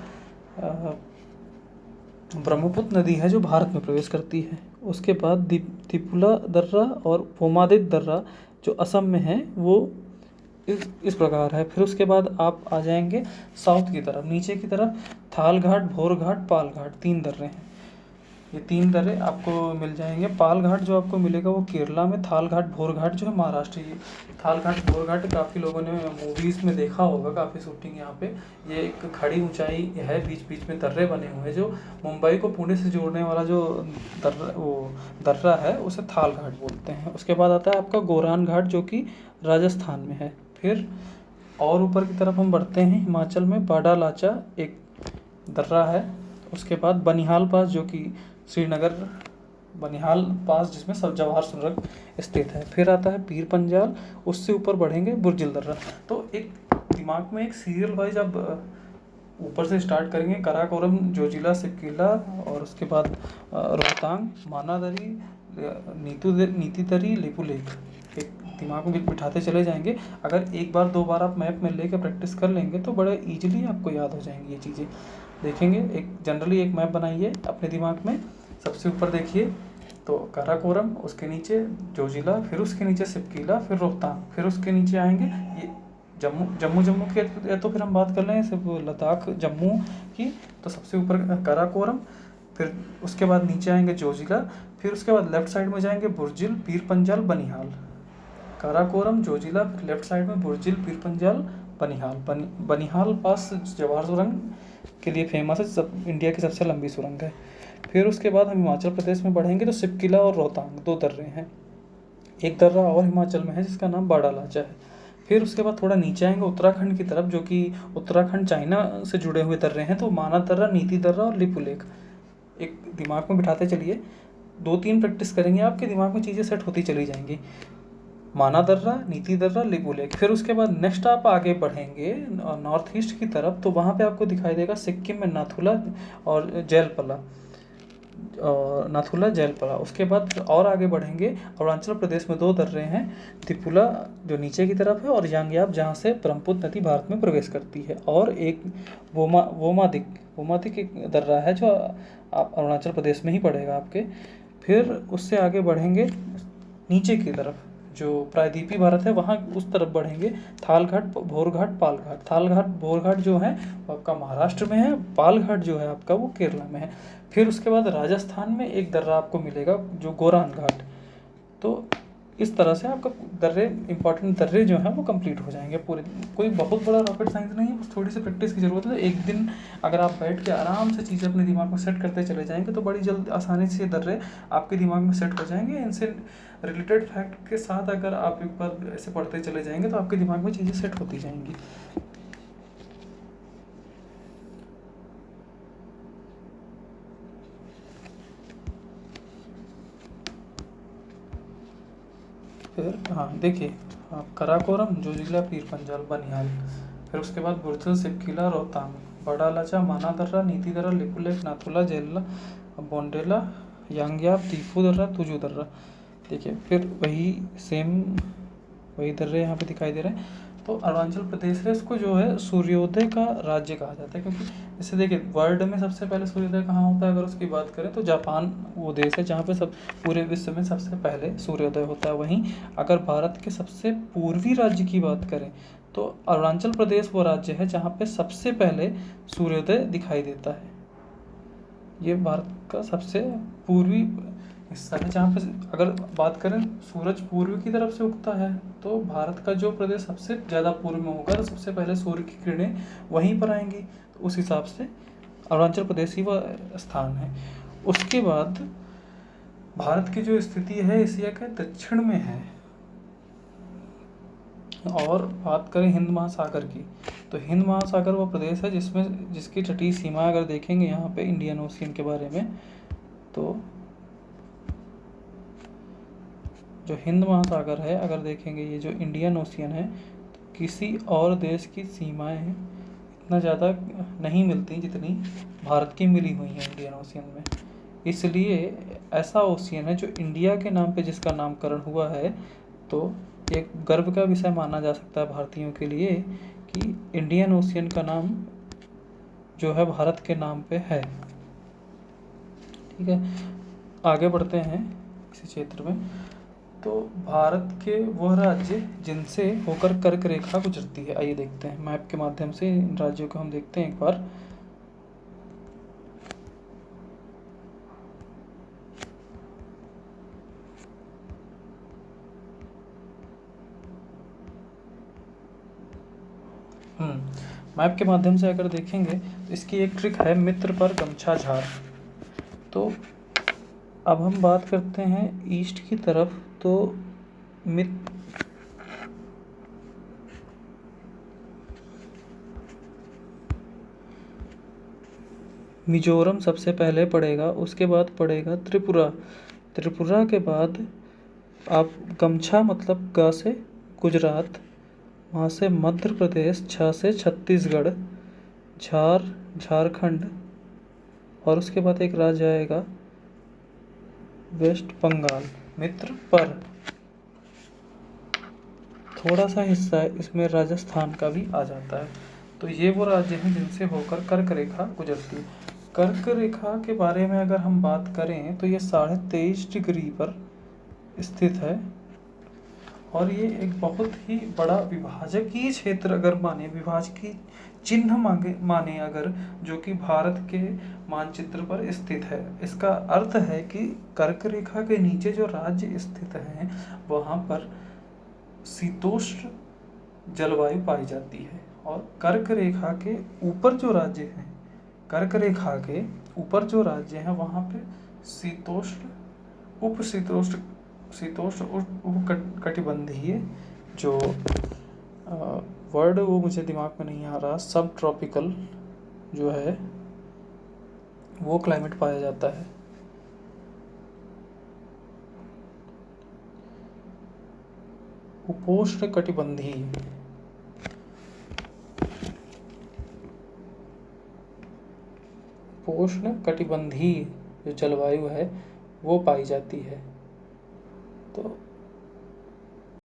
ब्रह्मपुत्र नदी है जो भारत में प्रवेश करती है। उसके बाद दिपुला दर्रा और पोमादित दर्रा जो असम में है वो इस प्रकार है। फिर उसके बाद आप आ जाएंगे साउथ की तरफ, नीचे की तरफ, थालघाट, भोरघाट, पालघाट, 3 दर्रे हैं। ये 3 दर्रे आपको मिल जाएंगे। पालघाट जो आपको मिलेगा वो केरला में, थालघाट, भोरघाट जो है महाराष्ट्र। ये थालघाट, भोरघाट काफ़ी लोगों ने मूवीज़ में देखा होगा, काफ़ी शूटिंग यहाँ पे। ये एक खड़ी ऊंचाई है, बीच बीच में दर्रे बने हुए हैं। जो मुंबई को पुणे से जोड़ने वाला जो दर्रा है उसे थालघाट बोलते हैं। उसके बाद आता है आपका गोरान घाट जो कि राजस्थान में है। फिर और ऊपर की तरफ हम बढ़ते हैं, हिमाचल में बाडालाचा एक दर्रा है। उसके बाद बनिहाल पास जो कि श्रीनगर, बनिहाल पास जिसमें सब जवाहर सुरंग स्थित है। फिर आता है पीर पंजाल, उससे ऊपर बढ़ेंगे बुर्जिल दर्रा। तो एक दिमाग में एक सीरियल वाइज आप ऊपर से स्टार्ट करेंगे, काराकोरम, जोजिला, सिपकीला और उसके बाद रोहतांग, मानादरी, नीतिदरी, लिपुलेख। एक दिमाग में बिठाते चले जाएंगे। अगर एक बार 2 बार आप मैप में लेकर प्रैक्टिस कर लेंगे तो बड़े ईजिली आपको याद हो जाएंगी ये चीज़ें। देखेंगे, एक जनरली एक मैप बनाइए अपने दिमाग में, सबसे ऊपर देखिए तो काराकोरम, उसके नीचे जोजिला, फिर उसके नीचे सिपकीला, फिर रोहतांग, फिर उसके नीचे आएंगे ये जम्मू की। या तो फिर हम बात कर लें सिर्फ लद्दाख जम्मू की, तो सबसे ऊपर काराकोरम, फिर उसके बाद नीचे आएंगे जोजिला, फिर उसके बाद लेफ्ट साइड में जाएंगे बुर्जिल, पीर पंजाल, बनिहाल। काराकोरम, जोजिला, फिर लेफ्ट साइड में बुर्जिल, पीर पंजाल, बनिहाल। बनिहाल पास जवाहर सुरंग के लिए फेमस है, सब इंडिया की सबसे लंबी सुरंग है। फिर उसके बाद हम हिमाचल प्रदेश में बढ़ेंगे तो सिपकिला और रोहतांग 2 दर्रे हैं। एक दर्रा और हिमाचल में है जिसका नाम बाड़ा लाचा है। फिर उसके बाद थोड़ा नीचे आएंगे उत्तराखंड की तरफ, जो कि उत्तराखंड चाइना से जुड़े हुए दर्रे हैं, तो माना दर्रा, नीति दर्रा और लिपुलेख। एक दिमाग में बिठाते चलिए, 2-3 प्रैक्टिस करेंगे आपके दिमाग में चीज़ें सेट होती चली जाएंगी। माना दर्रा, नीति दर्रा, लिपुलेख। फिर उसके बाद नेक्स्ट आप आगे बढ़ेंगे नॉर्थ ईस्ट की तरफ, तो वहाँ पे आपको दिखाई देगा सिक्किम में नाथुला और जैलपला, नाथुला, जैलपला। उसके बाद और आगे बढ़ेंगे अरुणाचल प्रदेश में 2 दर्रे हैं, तिपुला जो नीचे की तरफ है और यांगयाप जहाँ से ब्रह्मपुत्र नदी भारत में प्रवेश करती है, और एक वोमादिक एक दर्रा है जो आप अरुणाचल प्रदेश में ही पड़ेगा आपके। फिर उससे आगे बढ़ेंगे नीचे की तरफ जो प्रायद्वीपीय भारत है वहाँ उस तरफ बढ़ेंगे, थालघाट, भोरघाट, पालघाट। थालघाट, भोरघाट जो है वो आपका महाराष्ट्र में है, पालघाट जो है आपका वो केरला में है। फिर उसके बाद राजस्थान में एक दर्रा आपको मिलेगा जो गोरान घाट। तो इस तरह से आपका दर्रे, इंपॉर्टेंट दर्रे जो हैं वो कंप्लीट हो जाएंगे पूरे। कोई बहुत बड़ा रॉकेट साइंस नहीं है, बस थोड़ी सी प्रैक्टिस की ज़रूरत है। एक दिन अगर आप बैठ के आराम से चीज़ें अपने दिमाग में सेट करते चले जाएंगे तो बड़ी जल्द आसानी से दर्रे आपके दिमाग में सेट हो जाएंगे। इनसे रिलेटेड फैक्ट के साथ अगर आप एक बार ऐसे पढ़ते चले जाएंगे तो आपके दिमाग में चीज़ें सेट होती जाएंगी। फिर हाँ देखिए, आप काराकोरम, जोजिला, पीर पंजाल, बनिहाल, फिर उसके बाद बुरथल, सिपकिला, रोहतांग, बड़ा लाचा, माना दर्रा, नीति दर्रा, लिपुलेख, नाथुला, जेला, बोंडेला, यांगयाप, तीफू दर्रा, तुजू दर्रा। देखिए फिर वही दर्रे यहाँ पे दिखाई दे रहे हैं। तो अरुणाचल प्रदेश है, इसको जो है सूर्योदय का राज्य कहा जाता है, क्योंकि जैसे देखिए वर्ल्ड में सबसे पहले सूर्योदय कहाँ होता है अगर उसकी बात करें तो जापान वो देश है जहाँ पे सब पूरे विश्व में सबसे पहले सूर्योदय होता है। वहीं अगर भारत के सबसे पूर्वी राज्य की बात करें तो अरुणाचल प्रदेश वो राज्य है जहाँ पे सबसे पहले सूर्योदय दिखाई देता है। ये भारत का सबसे पूर्वी हिस्सा है जहाँ पे अगर बात करें सूरज पूर्व की तरफ से उगता है तो भारत का जो प्रदेश सबसे ज़्यादा पूर्व में होगा तो सबसे पहले सूर्य की किरणें वहीं पर आएंगी, तो उस हिसाब से अरुणाचल प्रदेश ही वह स्थान है। उसके बाद भारत की जो स्थिति है एशिया के दक्षिण में है। और बात करें हिंद महासागर की, तो हिंद महासागर वो प्रदेश है जिसकी तटीय सीमा अगर देखेंगे यहाँ पे इंडियन ओशियन के बारे में, तो जो हिंद महासागर है अगर देखेंगे ये जो इंडियन ओशियन है, तो किसी और देश की सीमाएं इतना ज़्यादा नहीं मिलती जितनी भारत की मिली हुई हैं इंडियन ओशियन में। इसलिए ऐसा ओशियन है जो इंडिया के नाम पे जिसका नामकरण हुआ है, तो एक गर्व का विषय माना जा सकता है भारतीयों के लिए कि इंडियन ओशियन का नाम जो है भारत के नाम पे है। ठीक है, आगे बढ़ते हैं इसी क्षेत्र में। तो भारत के वह राज्य जिनसे होकर कर्क रेखा गुजरती है, आइए देखते हैं मैप के माध्यम से इन राज्यों को हम देखते हैं एक बार। मैप के माध्यम से अगर देखेंगे तो इसकी एक ट्रिक है, मित्र पर गमछा झाड़। तो अब हम बात करते हैं ईस्ट की तरफ, तो मिजोरम सबसे पहले पड़ेगा, उसके बाद पड़ेगा त्रिपुरा। त्रिपुरा के बाद आप गमछा मतलब ग से गुजरात, वहाँ से मध्य प्रदेश, छ से छत्तीसगढ़, झारखंड, और उसके बाद एक राज्य आएगा वेस्ट बंगाल। मित्र पर थोड़ा सा हिस्सा है इसमें राजस्थान का भी आ जाता है। तो ये वो राज्य हैं जिनसे होकर कर्क रेखा गुजरती है। कर्क रेखा के बारे में अगर हम बात करें तो ये 23.5 डिग्री पर स्थित है और ये एक बहुत ही बड़ा विभाजकीय क्षेत्र अगर माने, विभाजकीय चिन्ह माने अगर, जो कि भारत के मानचित्र पर स्थित है। इसका अर्थ है कि कर्क रेखा के नीचे जो राज्य स्थित हैं वहाँ पर शीतोष्ण जलवायु पाई जाती है, और कर्क रेखा के ऊपर जो राज्य हैं, कर्क रेखा के ऊपर जो राज्य हैं वहाँ पे शीतोष्ण, उप शीतोष्ण, शीतोष्ण उप कटिबंधीय जो वर्ड वो मुझे दिमाग में नहीं आ रहा, सब ट्रॉपिकल जो है वो क्लाइमेट पाया जाता है। उपोष्ण कटिबंधीय, उपोष्ण कटिबंधीय जो जलवायु है वो पाई जाती है। तो